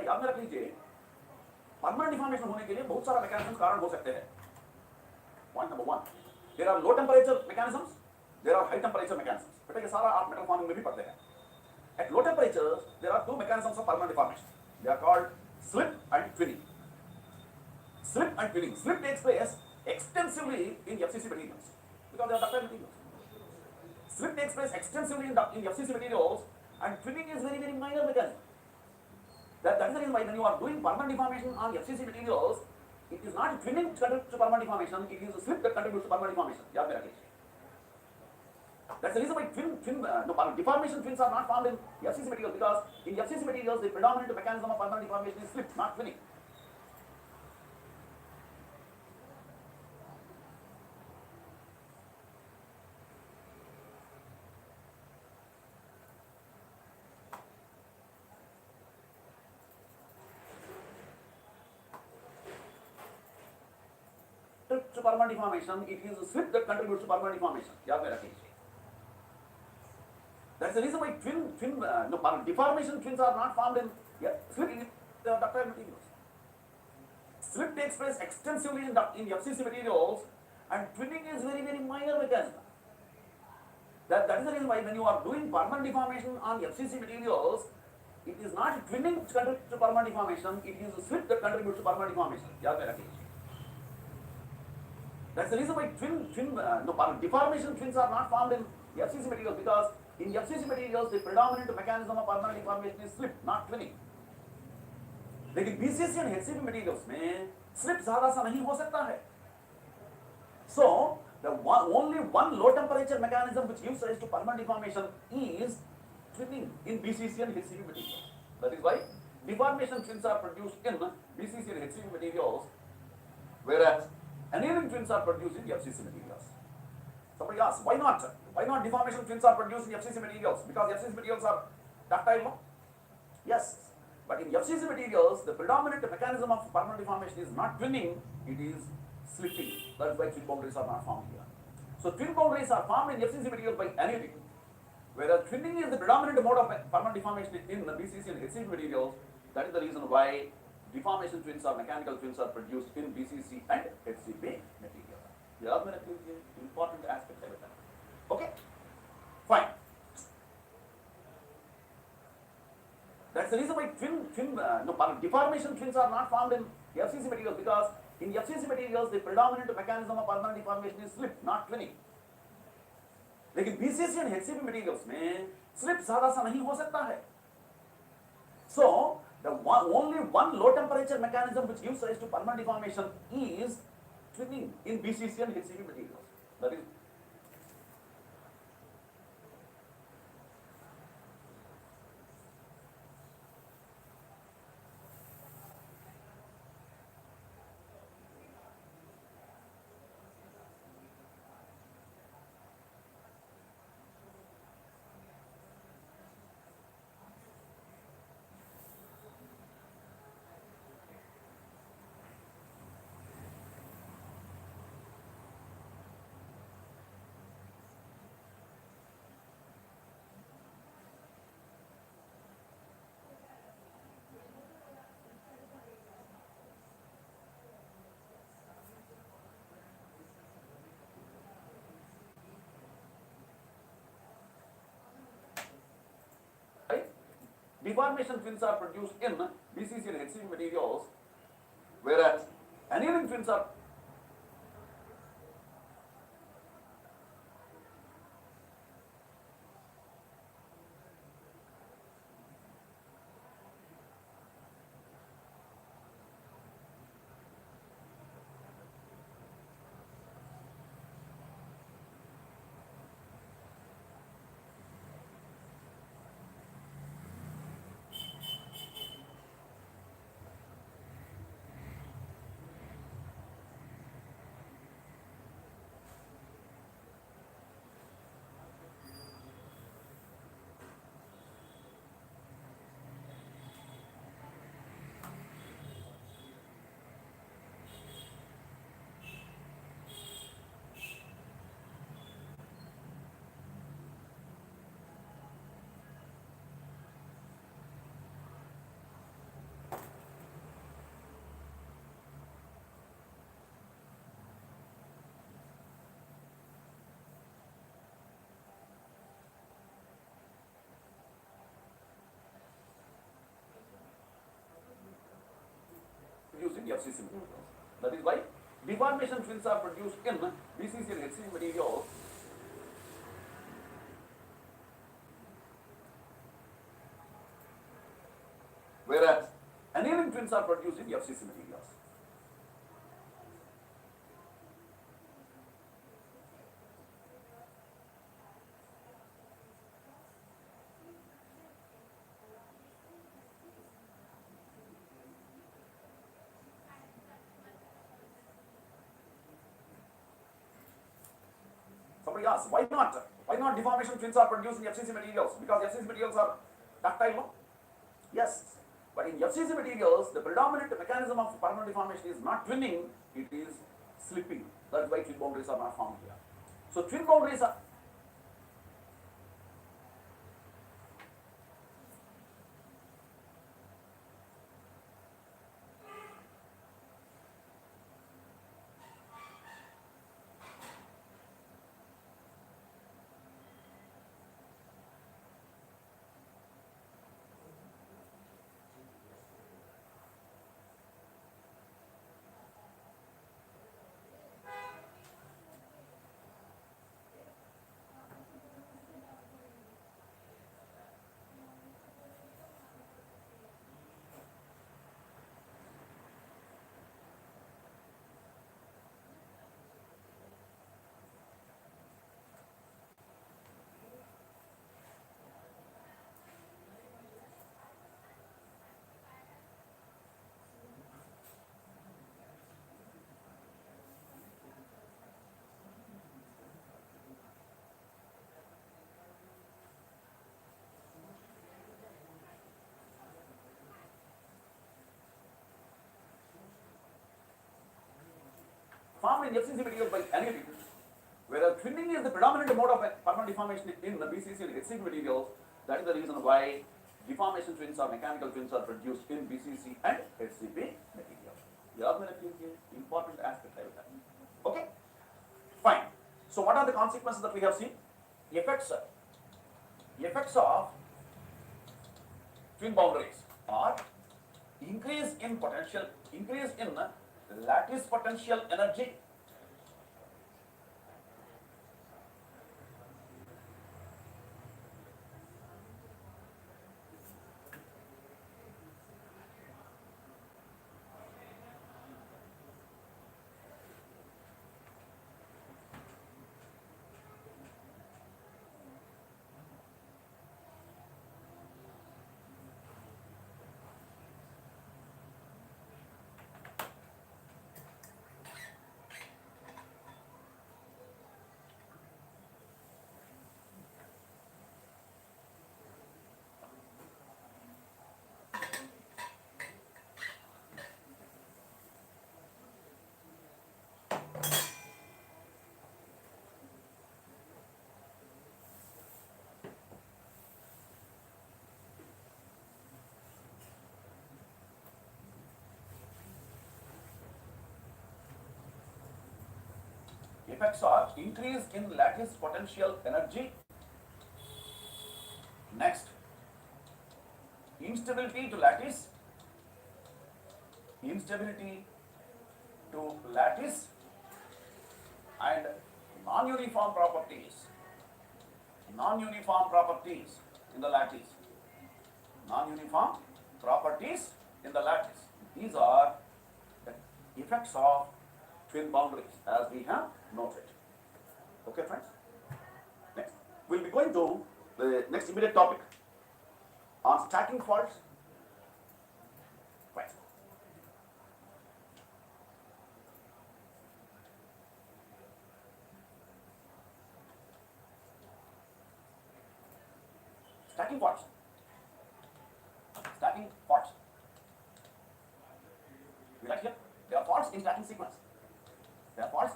याद में रख लीजिए, परमानेंट डिफॉर्मेशन होने के लिए बहुत सारा मैकेनिज्म कारण हो सकते हैं। Point number 1, there are low temperature mechanisms, there are high temperature mechanisms. बेटा ये सारा आप मेटल फॉर्मिंग में भी पढ़ते हैं। At low temperatures there are two mechanisms of permanent deformation, they are called slip and twinning. Slip and twinning. Slip takes place extensively in FCC materials because they are ductile materials. Slip takes place extensively in FCC materials, and twinning is very minor mechanism. That is the reason why when you are doing permanent deformation on FCC materials, it is not twinning which contributes to permanent deformation, it is a slip that contributes to permanent deformation. याद में रखिए। That's the reason why deformation twins are not found in FCC materials, because in FCC materials the predominant mechanism of permanent deformation is slip, not twinning. To permanent deformation, it is a slip that contributes to permanent deformation. याद में रखिए। That's the reason why deformation twins are not found in slip in ductile materials. Slip takes place extensively in FCC materials, and twinning is very minor mechanism. That is the reason why when you are doing permanent deformation on FCC materials, it is not twinning which contributes to permanent deformation, it is a slip that contributes to permanent deformation. याद में रखिए। That's the reason why deformation twins are not found in FCC materials, because in FCC materials the predominant mechanism of permanent deformation is slip, not twinning. लेकिन BCC and HCP materials में slip ज़्यादा सा नहीं हो सकता है. So only one low temperature mechanism which gives rise to permanent deformation is twinning in BCC and HCP materials. That is why deformation twins are produced in BCC and HCP materials, whereas annealing twins are produced in FCC materials. Somebody asks, why not? Why not deformation twins are produced in FCC materials? Because FCC materials are ductile, no? Yes. But in FCC materials, the predominant mechanism of permanent deformation is not twinning, it is slipping. That's why twin boundaries are not formed here. So twin boundaries are formed in FCC materials by annealing, whereas twinning is the predominant mode of permanent deformation in the BCC and HCP materials. That is the reason why deformation twins or mechanical twins are produced in BCC and HCP material. याद में रख लीजिए, important aspect है बेटा. Okay, fine. That's the reason why deformation twins are not found in FCC materials, because in FCC materials the predominant mechanism of permanent deformation is slip, not twinning. लेकिन BCC and HCP materials में slip ज़्यादा सा नहीं हो सकता है. So only one low temperature mechanism which gives rise to permanent deformation is twinning in BCC and HCP materials. That is deformation twins are produced in BCC and HCP materials, whereas annealing twins are in FCC materials. That is why deformation films are produced in BCC and HCC materials. Whereas annealing films are produced in FCC materials. Somebody asks, why not? Why not deformation films are produced in FCC materials? Because FCC materials are ductile, no? Yes. But in FCC materials, the predominant mechanism of permanent deformation is not twinning, it is slipping. That's why twin boundaries are not found here. So twin boundaries are formed in FCC materials by annealing, whereas twinning is the predominant mode of permanent deformation in the BCC and HCC materials. That is the reason why deformation twins or mechanical twins are produced in BCC and HCP materials. Important aspect I will have. Okay? Fine. So what are the consequences that we have seen? Effects of twin boundaries are increase in lattice potential energy, effects are increase in lattice potential energy. Next, instability to lattice and non-uniform properties in the lattice. These are the effects of twin boundaries as we have noted. Okay, friends? Next, we'll be going to the next immediate topic on stacking faults. Right. Stacking faults. We write here, there are faults in stacking sequence. Faults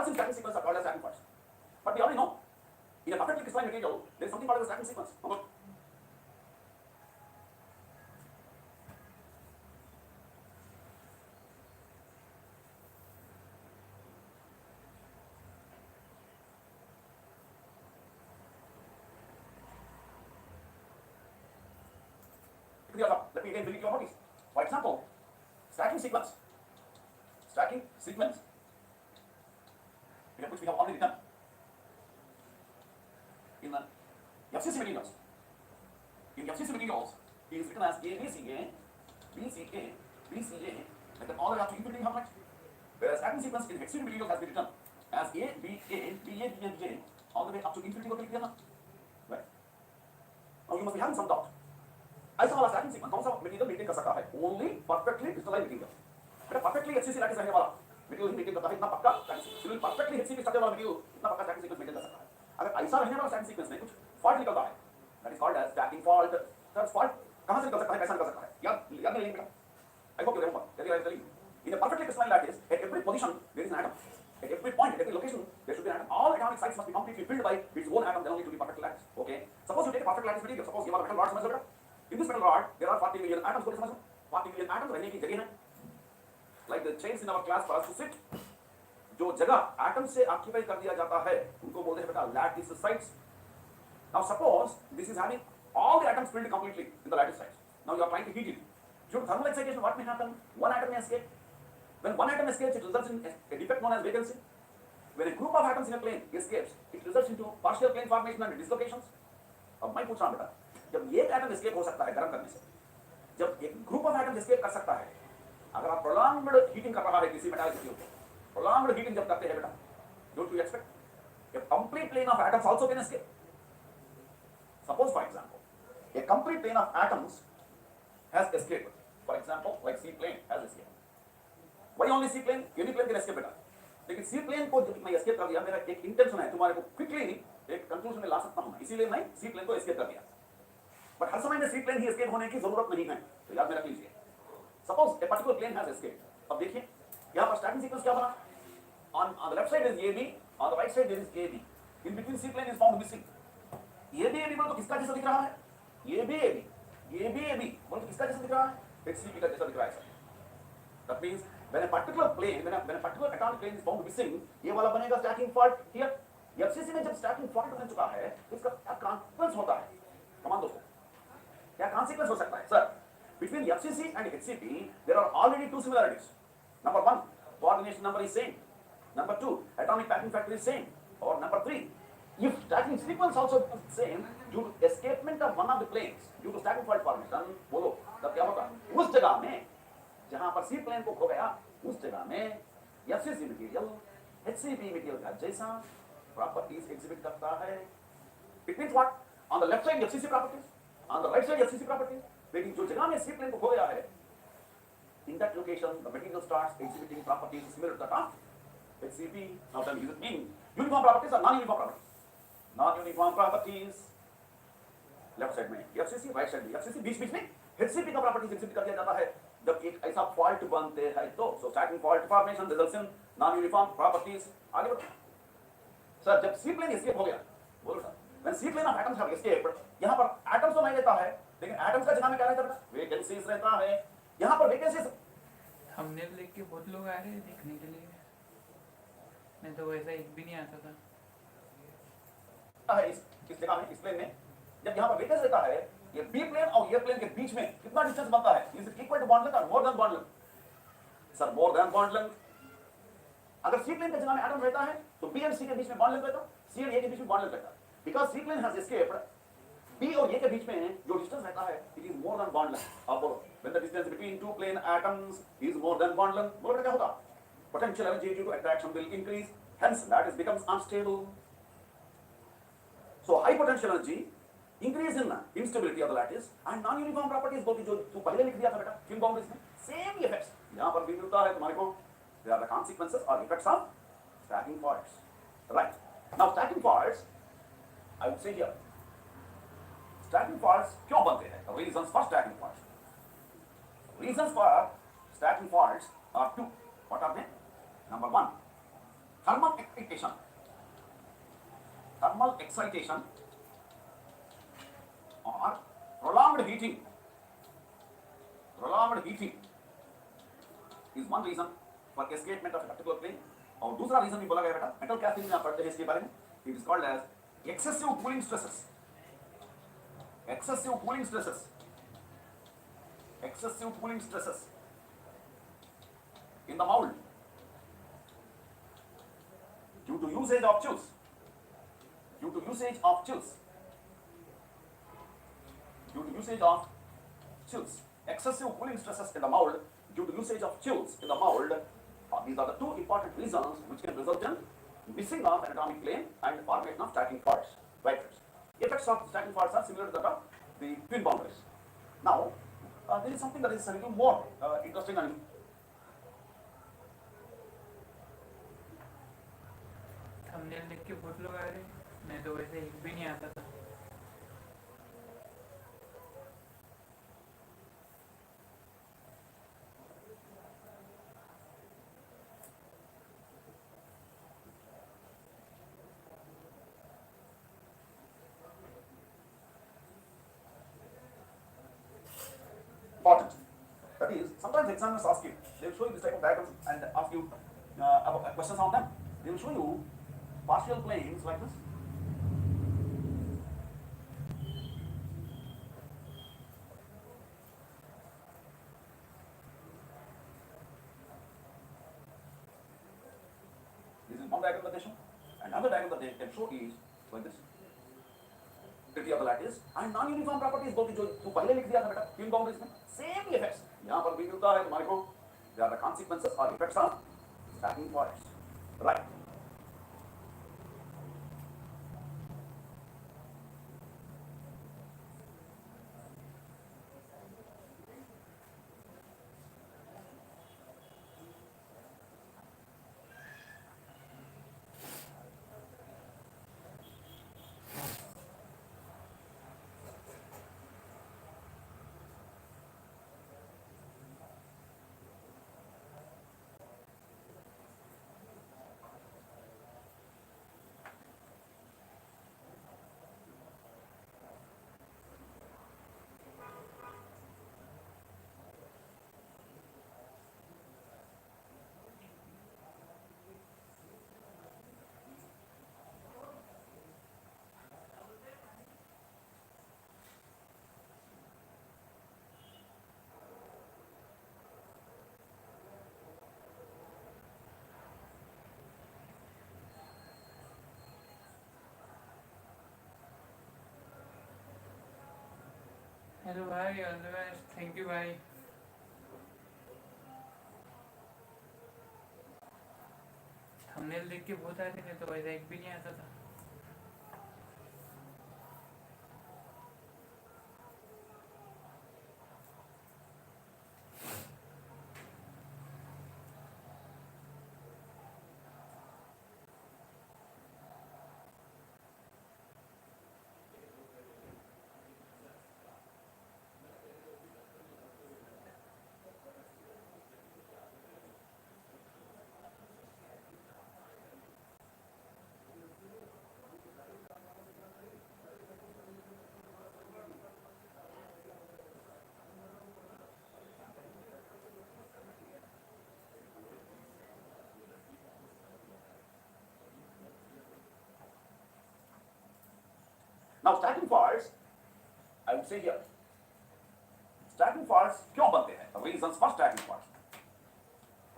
in stacking sequence are called as stacking faults. But we already know, in a perfectly crystalline material, there is something called as a stacking sequence. Let me again bring it to your notice. For example, stacking sequence, which we have already done in the FCC materials. In FCC materials, it is written as ABCA, BCA, BCA, like that all the way up to infinity how much? Whereas stacking sequence in hexagonal material has been written as A, B, A, B, A, B, A, B, A, all the way up to infinity को clear ना, right? Now you must be having some doubt. ऐसा वाला stacking sequence कौन सा material maintain कर सकता है? Only perfectly crystalline material. बेटा perfectly HCC lattice रहने वाला material ही maintain करता है इतना पक्का stacking sequence. सिर्फ perfectly HCC structure वाला material इतना पक्का stacking sequence maintain कर सकता है. अगर ऐसा रहने वाला stacking sequence में कुछ fault निकलता है, that is called as stacking fault. Sir, fault कहाँ से निकल सकता है, कैसा निकल सकता है? याद नहीं बेटा. I hope you remember. Tell you. In a perfectly crystalline lattice, at every position there is an atom. At every point, at every location, there should be an atom. All atomic sites must be completely filled by its own atom, then only to be perfect lattice. Okay? Suppose you take a perfect lattice material. Suppose you have a metal rod, समझ लो बेटा. In this metal rod, there are 40 million atoms. को समझ लो. 40 million atoms रहने की जगह है. Like the chairs in our class for us to sit. जो जगह atom से occupy कर दिया जाता है, उनको बोलते हैं बेटा lattice sites. Now suppose this is having all the atoms filled completely in the lattice sites. Now you are trying to heat it. Due to thermal excitation, what may happen? One atom may escape. When one atom escapes, it results in a defect known as vacancy. When a group of atoms in a plane escapes, it results into partial plane formation and dislocations. अब मैं पूछ रहा हूँ बेटा, जब एक atom escape हो सकता है गर्म करने से, जब एक ग्रुप ऑफ एटम्स एस्केप कर सकता है, अगर आप प्रोलॉन्ग्ड हीटिंग कर रहा है किसी मेटल के ऊपर, प्रोलॉन्ग्ड हीटिंग जब करते हैं बेटा, don't you expect a complete plane of atoms also can escape? Suppose, for example, a complete plane of atoms has escaped. For example, like C plane has escaped. Why only C plane? Any plane can escape बेटा. लेकिन C plane को जब मैं escape कर दिया, मेरा एक intention है तुम्हारे को quickly एक conclusion में ला सकता हूँ, इसीलिए मैं C plane को escape कर दिया. But हर समय में C plane ही escape होने की जरूरत नहीं है, तो याद में रख लीजिए. Suppose a particular plane has escaped. अब देखिए, यहाँ पर starting sequence क्या बना? On the left side is AB, on the right side there is AB. In between C plane is found missing. AB बोलो तो किसका जैसा दिख रहा है? AB बोलो तो किसका जैसा दिख रहा है? HCP का जैसा दिख रहा है sir. That means when a particular plane, when a particular atomic plane is found missing, ये वाला बनेगा stacking fault here. FCC में जब stacking fault बन चुका है, तो इसका क्या consequence होता है? कमान दोस्तों, क्या consequence हो सकता है? Sir, between FCC and HCP, there are already two similarities. Number one, coordination number is same. Number two, atomic packing factor is same. Or number three, if stacking sequence also is same, due to escapement of one of the planes, due to stacking fault formation, बोलो, तब क्या होगा? उस जगह में जहां पर C plane को खो गया, उस जगह में FCC material HCP material का जैसा properties exhibit करता है. It means what? On the left side FCC properties, on the right side FCC properties. लेकिन जो जगह में C plane को खो गया है, in that location the material starts exhibiting properties similar to that of HCP. Now then, is it mean uniform properties or non-uniform properties? Non-uniform properties. Left side में FCC, right side में FCC, बीच में HCP का properties exhibit कर दिया जाता है जब एक ऐसा फॉल्ट बनते हैं तो. So stacking fault formation results in non uniform properties. आगे बढ़ो सर. जब C plane एस्केप हो गया, बोलो sir, when C plane of atoms have escaped, यहां पर एटम्स तो नहीं रहता है, लेकिन एटम्स का जगह में क्या रहता है? वेकेंसीज रहता है. यहां पर वेकेंसीज हमने देख के बहुत लोग आ रहे हैं देखने के लिए, नहीं तो वैसा एक भी नहीं आता था. इस जगह में, इस प्लेन में जब यहाँ पर वेकेंस रहता है, ये B प्लेन और A प्लेन के बीच में कितना डिस्टेंस बनता है? Is it equal to bond length और more than bond length? Sir, more than bond length. अगर C प्लेन के जगह में एटम रहता है तो B और C के बीच में बॉन्ड लेंथ रहता है, C और A के बीच में बॉन्ड लेंथ रहता है. Because C plane has escaped, B और A के बीच में जो डिस्टेंस रहता है, it is more than bond length. अब बोलो, when the distance between two plane atoms is more than bond length, बोलो क्या होगा? Potential energy due to attraction will increase, hence that becomes unstable. So high potential energy increase in instability of the lattice and non-uniform properties बोलती जो तू पहले लिख दिया था बेटा film boundaries में, same effects यहाँ पर भी मिलता है तुम्हारे को. They are the consequences or effects of stacking faults. Right. Now stacking faults, I would say here, stacking faults क्यों बनते हैं? Reasons for stacking faults. Reasons for stacking faults are two. What are they? Number one, thermal excitation. Thermal excitation or prolonged heating. Prolonged heating is one reason for escapement of a particular plane. और दूसरा reason भी बोला गया बेटा, metal casting में आप पढ़ते हैं इसके बारे में. It is called as excessive cooling stresses. Excessive cooling stresses. excessive cooling stresses in the mold due to usage of chills, due to usage of chills, due to usage of chills, excessive cooling stresses in the mold due to usage of chills in the mold. These are the two important reasons which can result in missing of an atomic plane and formation of stacking faults. Right. Effects of stacking faults are similar to that of the twin boundaries. Now, there is something that is a little more interesting and thumbnail देख के बहुत लोग आ रहे, मैं तो वैसे एक भी नहीं आता था. important. That is, sometimes examiners ask you, they will show you this type of diagrams and ask you about questions on them. They will show you partial planes like this. This is one diagram that they show. Another diagram that they can show is like this. Of the lattice and non-uniform properties बोल के जो तू पहले लिख दिया था बेटा twin boundaries में same effects यहाँ पर भी मिलता है तुम्हारे को. They are the consequences or effects of stacking faults. Right. Hello भाई, all the best, thank you भाई. थंबनेल देख के बहुत आ रहे थे, तो वैसे एक भी नहीं आता था. Now stacking faults, I would say here, stacking faults क्यों बनते हैं? Reasons for stacking faults.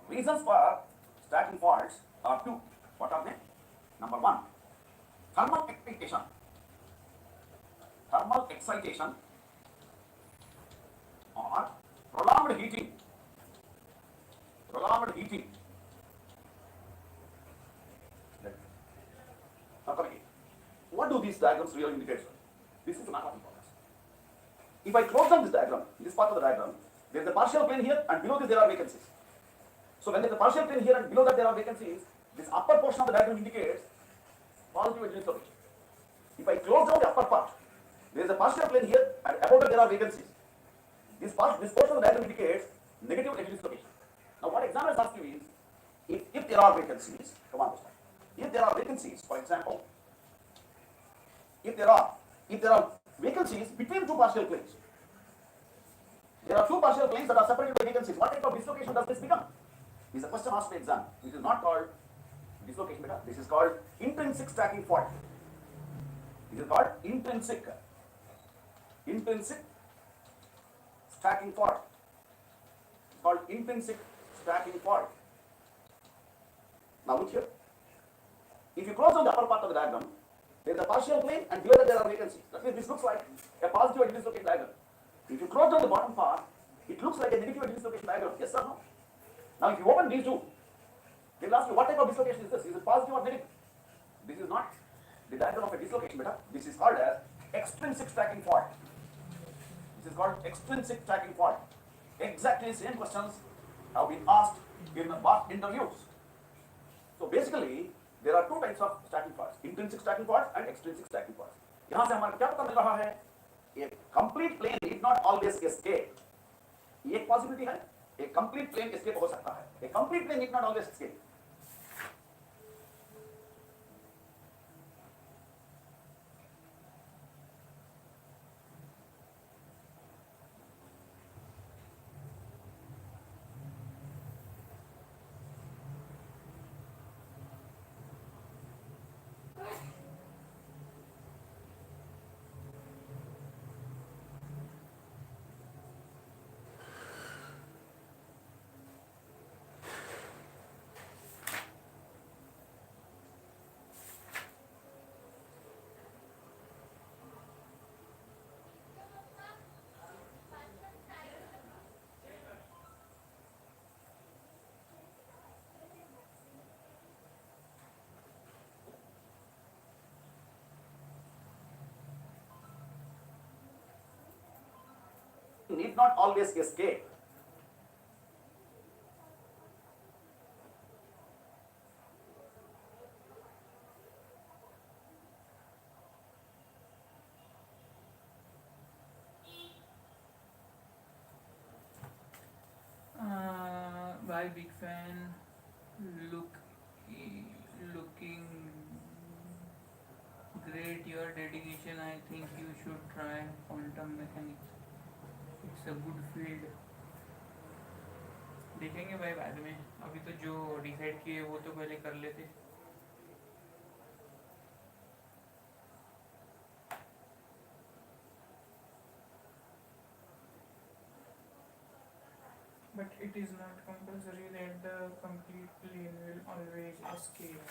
Reasons for stacking faults are two. What are they? Number one, thermal excitation. Thermal excitation or prolonged heating. Prolonged heating. Now come again. What do these diagrams really indicate? This is not of importance. If I close down this diagram, this part of the diagram, there is a partial plane here and below this there are vacancies. So when there is a partial plane here and below that there are vacancies, this upper portion of the diagram indicates positive energy storage. If I close down the upper part, there is a partial plane here and above that there are vacancies. This portion of the diagram indicates negative energy storage. Now what examiners ask you is, if there are vacancies, come on, if there are vacancies, for example, if there are vacancies between two partial planes, there are two partial planes that are separated by vacancies, what type of dislocation does this become? This is a question asked to exam. It is not called dislocation beta. This is called intrinsic stacking fault. This is called intrinsic stacking fault. called intrinsic stacking fault. Now look here. If you close down the upper part of the diagram, there is a partial plane and below that there are vacancies. That means this looks like a positive and dislocation diagram. If you close down the bottom part, it looks like a negative and dislocation diagram. Yes or no? Now if you open these two, they will ask you what type of dislocation is this? Is it positive or negative? This is not the diagram of a dislocation, beta. This is called as extrinsic stacking fault. This is called extrinsic stacking fault. Exactly the same questions have been asked in the past interviews. So basically, there are two types of stacking faults: intrinsic stacking faults and extrinsic stacking faults. यहाँ से हमारा क्या पता मिल रहा है? A complete plane need not always escape. ये एक possibility है. A complete plane escape हो सकता है. A complete plane need not always escape. Need not always escape. Bye, big fan. Looking great. Your dedication. I think you should try quantum mechanics. It's a good field. देखेंगे भाई बाद में. अभी तो जो डिसाइड किए वो तो पहले कर लेते. But it is not compulsory that the complete plane will always escape.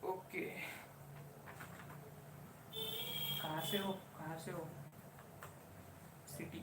Okay. कहाँ से हो? सिटी.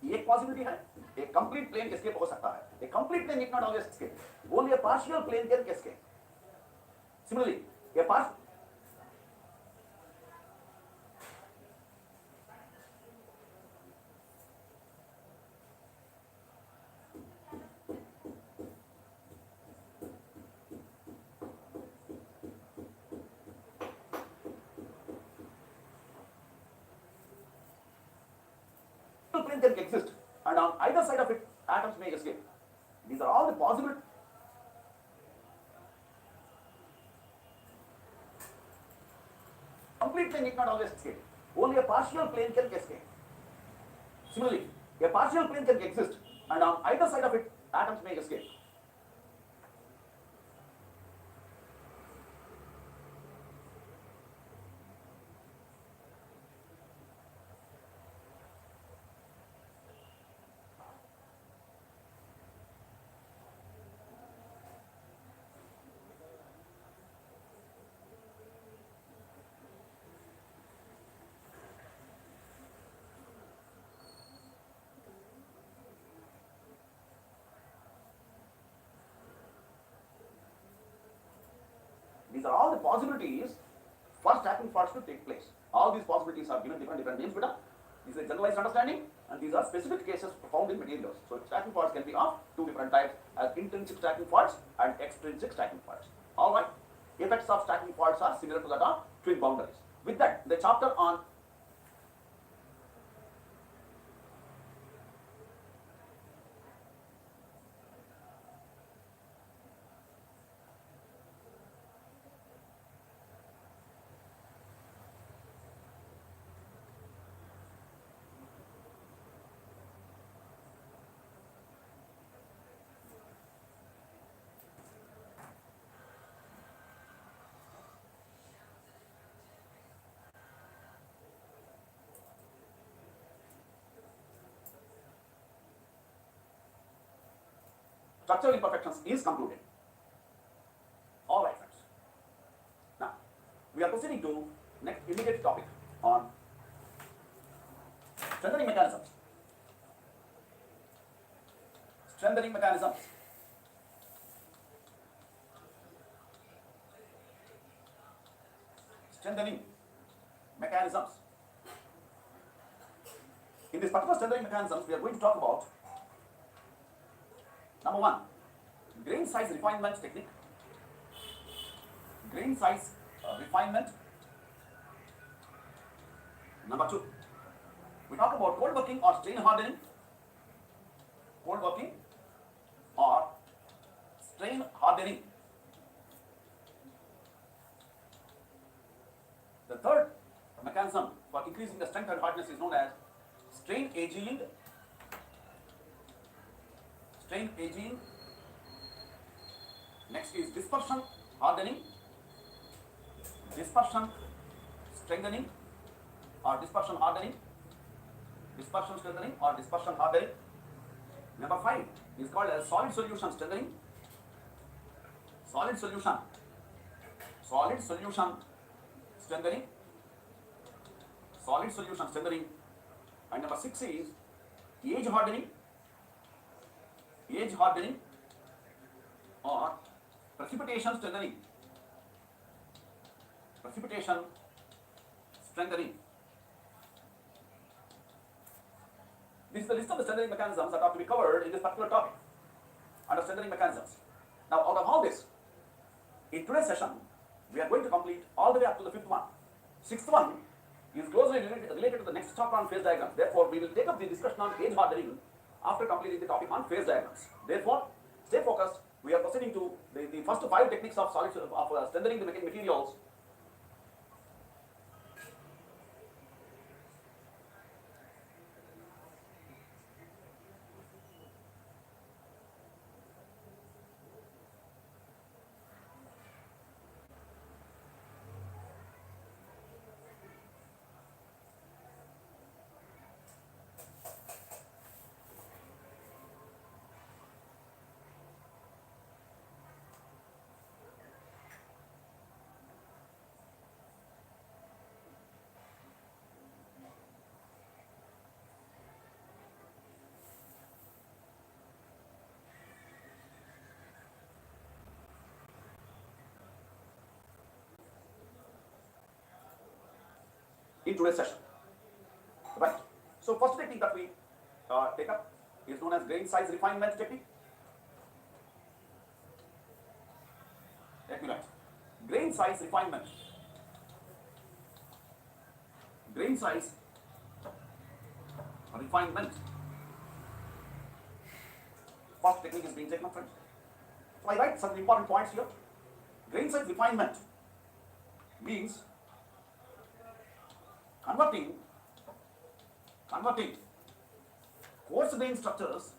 ये एक पॉसिबिलिटी है. एक कंप्लीट प्लेन एस्केप हो सकता है. A complete plane need not always escape. Only a partial plane can escape. Similarly, a partial plane can exist, and on either side of it, atoms may escape. These are all the possible. Complete plane need not always escape. Only a partial plane can escape. Similarly, a partial plane can exist, and on either side of it, atoms may escape. These are all the possibilities for stacking faults to take place. All these possibilities are given different names, but this is a generalized understanding, and these are specific cases found in materials. So stacking faults can be of two different types, as intrinsic stacking faults and extrinsic stacking faults. All right. Effects of stacking faults are similar to that of twin boundaries. With that, the chapter on structural imperfections is concluded. All right, friends. Now, we are proceeding to next immediate topic on strengthening mechanisms. Strengthening mechanisms. Strengthening mechanisms. In this particular strengthening mechanisms, we are going to talk about number one, grain size refinement technique. Grain size refinement. Number two, we talk about cold working or strain hardening. Cold working or strain hardening. The third mechanism for increasing the strength and hardness is known as strain aging. Strain aging. Next is dispersion hardening, dispersion strengthening or dispersion hardening, dispersion strengthening or dispersion hardening. Number 5 is called as solid solution strengthening, solid solution strengthening, solid solution strengthening. And number 6 is edge hardening, edge hardening or precipitation strengthening, precipitation strengthening. This is the list of the strengthening mechanisms that are to be covered in this particular topic under strengthening mechanisms. Now, out of all this, in today's session, we are going to complete all the way up to the 5th one. 6th one is closely related to the next chapter on phase diagrams. Therefore, we will take up the discussion on edge hardening after completing the topic on phase diagrams. Therefore, stay focused. We are proceeding to the first 5 techniques of strengthening the materials. in today's session. Right. So first technique that we take up is known as grain size refinement technique. Let me write. Grain size refinement. Grain size refinement. First technique is being taken up, friends. So I write some important points here. Grain size refinement means converting coarse grain structures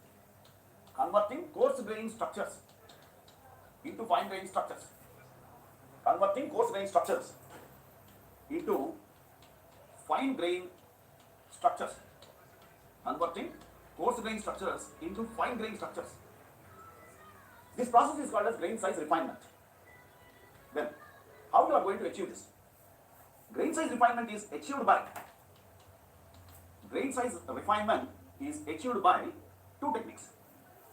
into fine grain structures. Converting coarse grain structures into fine grain structures. Converting coarse grain structures into fine grain structures. This process is called as grain size refinement. Then, how you are going to achieve this? Grain size refinement is achieved by two techniques.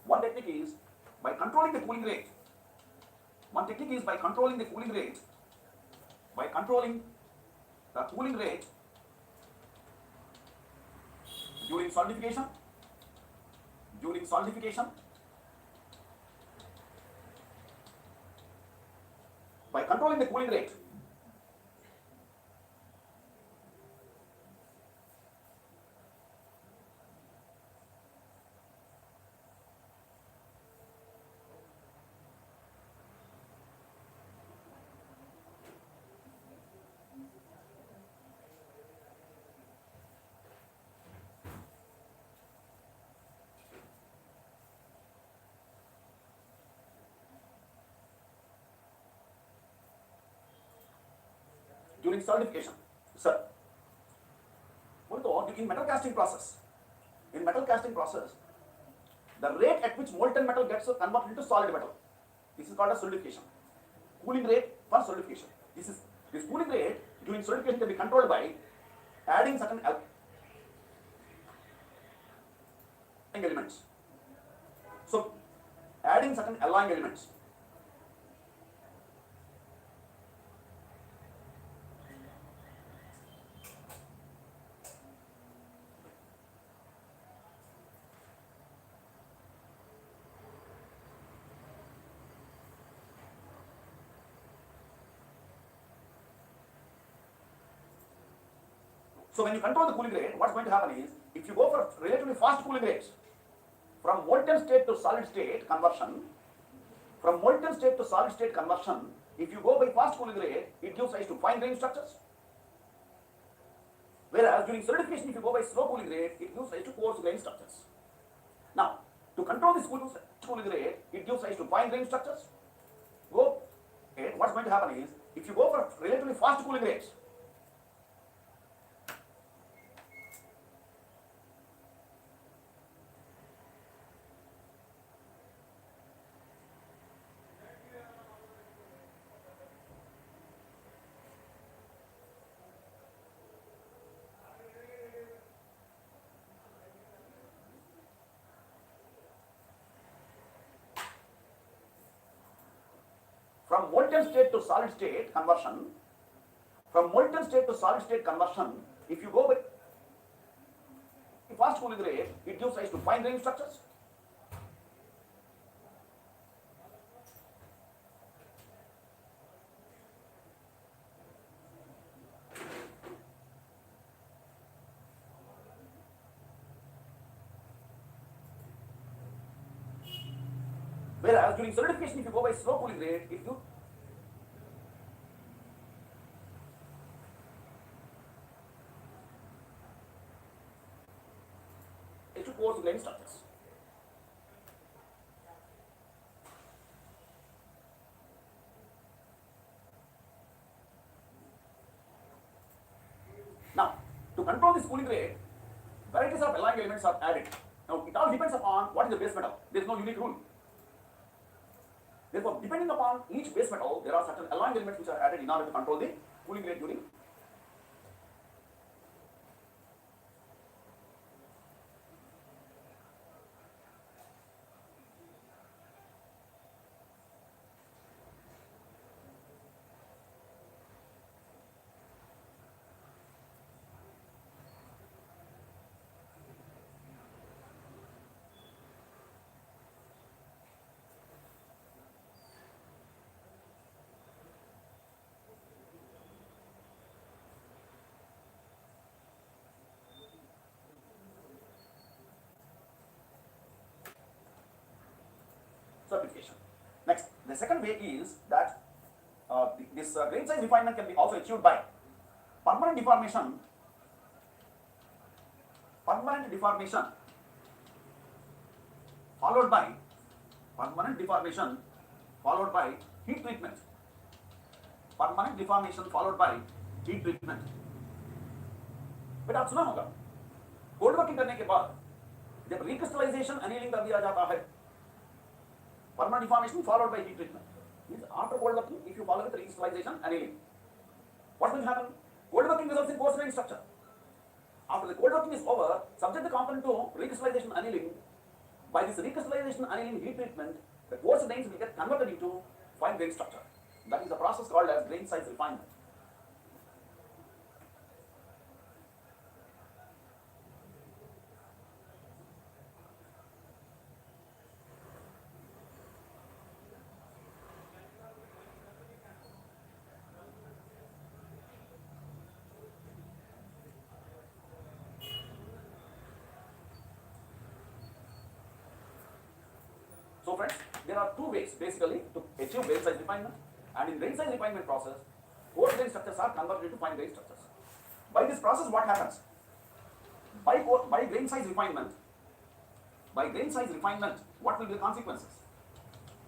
One technique is by controlling the cooling rate. During solidification. By controlling the cooling rate. During solidification, sir. In metal casting process, the rate at which molten metal gets converted into solid metal, this is called as solidification. Cooling rate for solidification. This cooling rate during solidification can be controlled by adding certain elements. So, adding certain alloying elements. So when you control the cooling rate, what's going to happen is, if you go for relatively fast cooling rates, from molten state to solid state conversion, if you go by fast cooling rate, it gives rise to fine grain structures. Whereas during solidification, if you go by slow cooling rate, it gives rise to coarse grain structures. Now, to control this cooling rate, it gives rise to fine grain structures. What's going to happen is, if you go for relatively fast cooling rates, from molten state to solid state conversion, if you go by fast cooling rate, it gives rise to fine grain structures. Whereas during solidification, if you go by slow cooling rate, it gives to coarse grain structures. Now, to control this cooling rate, varieties of alloying elements are added. Now, it all depends upon what is the base metal. There is no unique rule. Therefore, depending upon each base metal, there are certain alloying elements which are added in order to control the cooling rate during. certification. Next, the second way is that this grain size refinement can be also achieved by permanent deformation followed by permanent deformation followed by heat treatment. Permanent deformation followed by heat treatment. बेटा आप सुना होगा cold working करने के बाद जब recrystallisation annealing कर दिया जाता है, permanent deformation followed by heat treatment. Means after cold working, if you follow with recrystallization annealing, what will happen? Cold working results in porcelain structure. After the cold working is over, subject the component to recrystallization annealing. By this recrystallization annealing heat treatment, the coarse grains will get converted into fine grain structure. That is the process called as grain size refinement. So friends, there are two ways basically to achieve grain size refinement, and in grain size refinement process, coarse grain structures are converted into fine grain structures. By this process, what happens? By grain size refinement, what will be the consequences?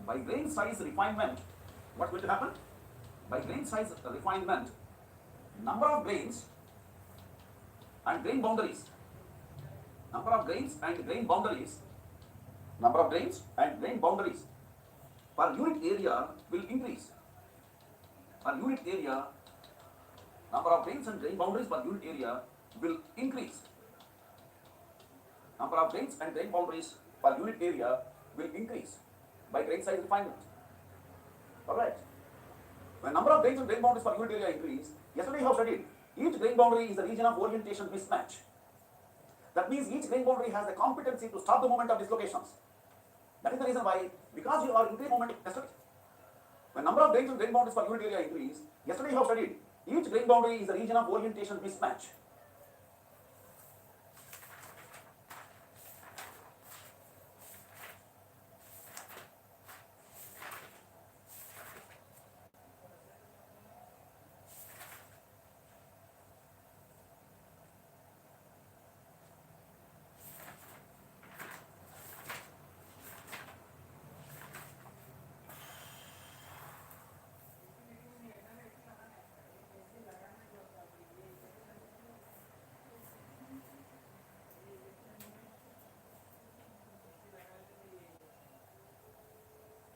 By grain size refinement, what will happen? By grain size refinement, number of grains and grain boundaries, number of grains and grain boundaries per unit area will increase. Per unit area, number of grains and grain boundaries per unit area will increase. Number of grains and grain boundaries per unit area will increase by grain size refinement. Alright. When number of grains and grain boundaries per unit area increase, yesterday you have studied, each grain boundary is the region of orientation mismatch. That means each grain boundary has the competency to stop the moment of dislocations. That is the reason why, because you are increasing moment yesterday. When number of grains and grain boundaries per unit area increase, yesterday you have studied, each grain boundary is the region of orientation mismatch.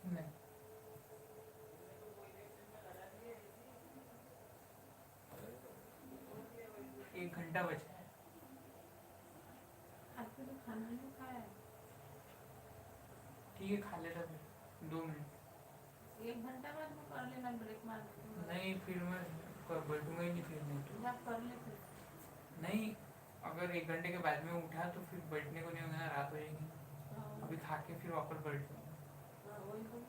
नहीं, एक घंटा बचा है। आपको तो खाना नहीं खाया है। ठीक है, खा लेता फिर 2 मिनट। 1 घंटा बाद में कर लेना, ब्रेक मार के। नहीं, फिर मैं बैठूंगा ही नहीं, फिर नहीं तो आप कर लेते। नहीं, अगर 1 घंटे के बाद में उठा तो फिर बैठने को नहीं होगा ना, रात हो जाएगी। अभी खा के फिर वापस बैठ जाऊंगा। वही तो।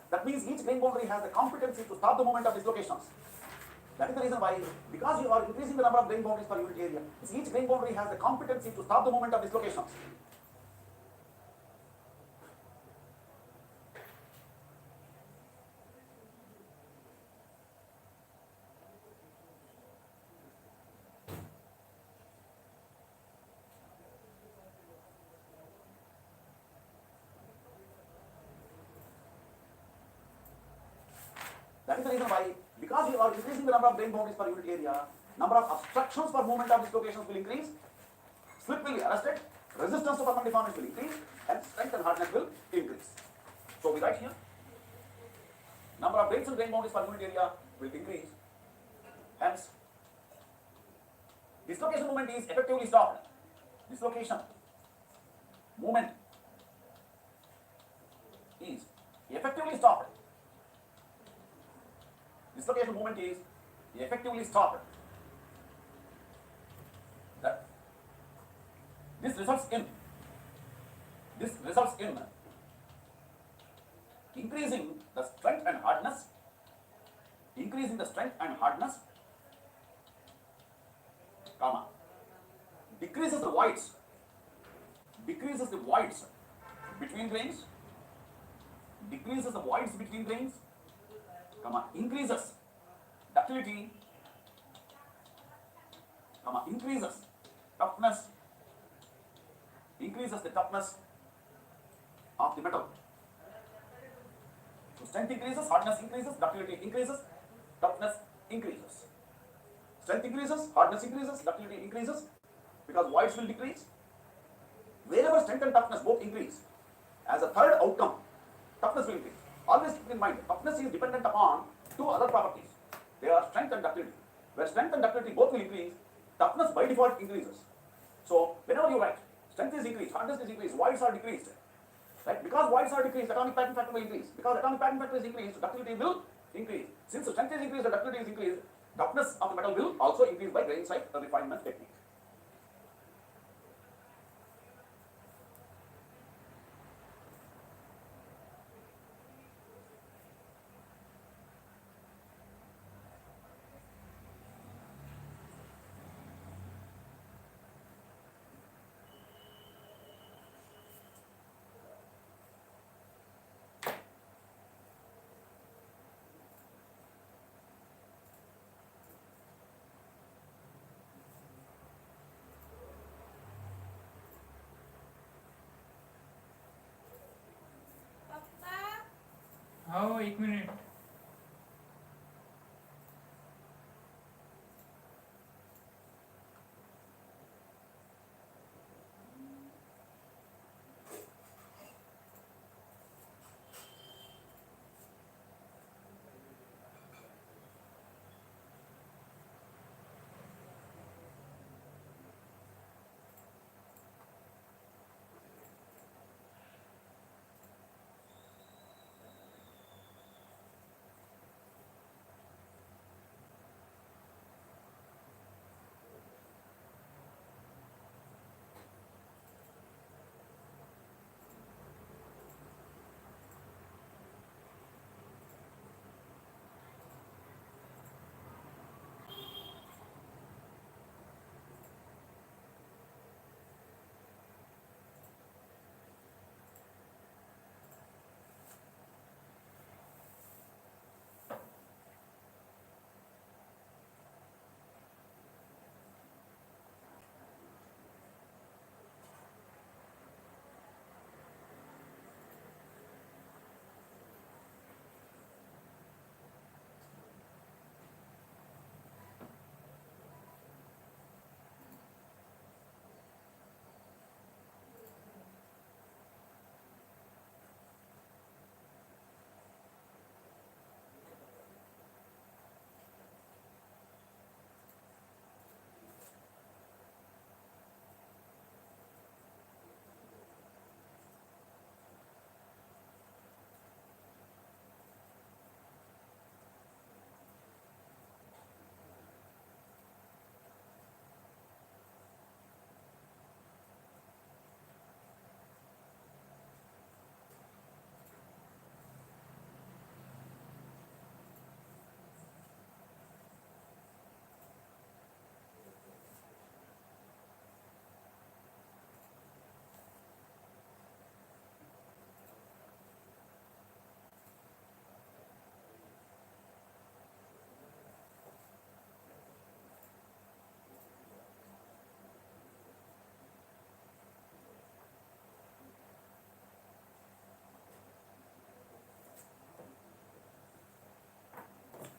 That means each grain boundary has the competency to stop the moment of dislocations. That is the reason why, because you are increasing the number of grain boundaries per unit area, each grain boundary has the competency to stop the moment of dislocations. That is the reason why, because you are increasing the number of grain boundaries per unit area, number of obstructions per moment of dislocations will increase, slip will be arrested, resistance to permanent deformation will increase, and strength and hardness will increase. So we write here, number of grains and grain boundaries per unit area will increase, hence dislocation moment is effectively stopped. Dislocation moment is effectively stopped. Dislocation moment is effectively stopped. That results in increasing the strength and hardness, comma, decreases the voids between grains, comma, increases ductility, comma, increases the toughness of the metal. So strength increases, hardness increases, ductility increases, toughness increases. Strength increases, hardness increases, ductility increases, because voids will decrease. Wherever strength and toughness both increase, as a third outcome, toughness will increase. Always keep in mind, toughness is dependent upon two other properties. They are strength and ductility. Where strength and ductility both will increase, toughness by default increases. So whenever you write, strength is increased, hardness is increased, voids are decreased. Right? Because voids are decreased, atomic packing factor will increase. Because atomic packing factor is increased, ductility will increase. Since the strength is increased, the ductility is increased, toughness of the metal will also increase by grain size refinement technique. पप्पा हो 1 minute.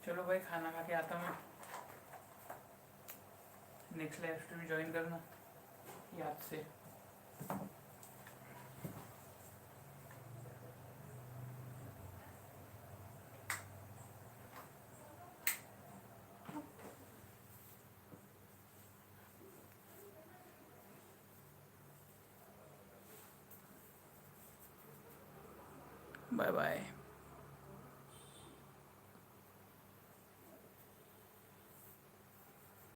चलो भाई, खाना खा के आता मैं. Next live stream join करना याद से. Bye bye.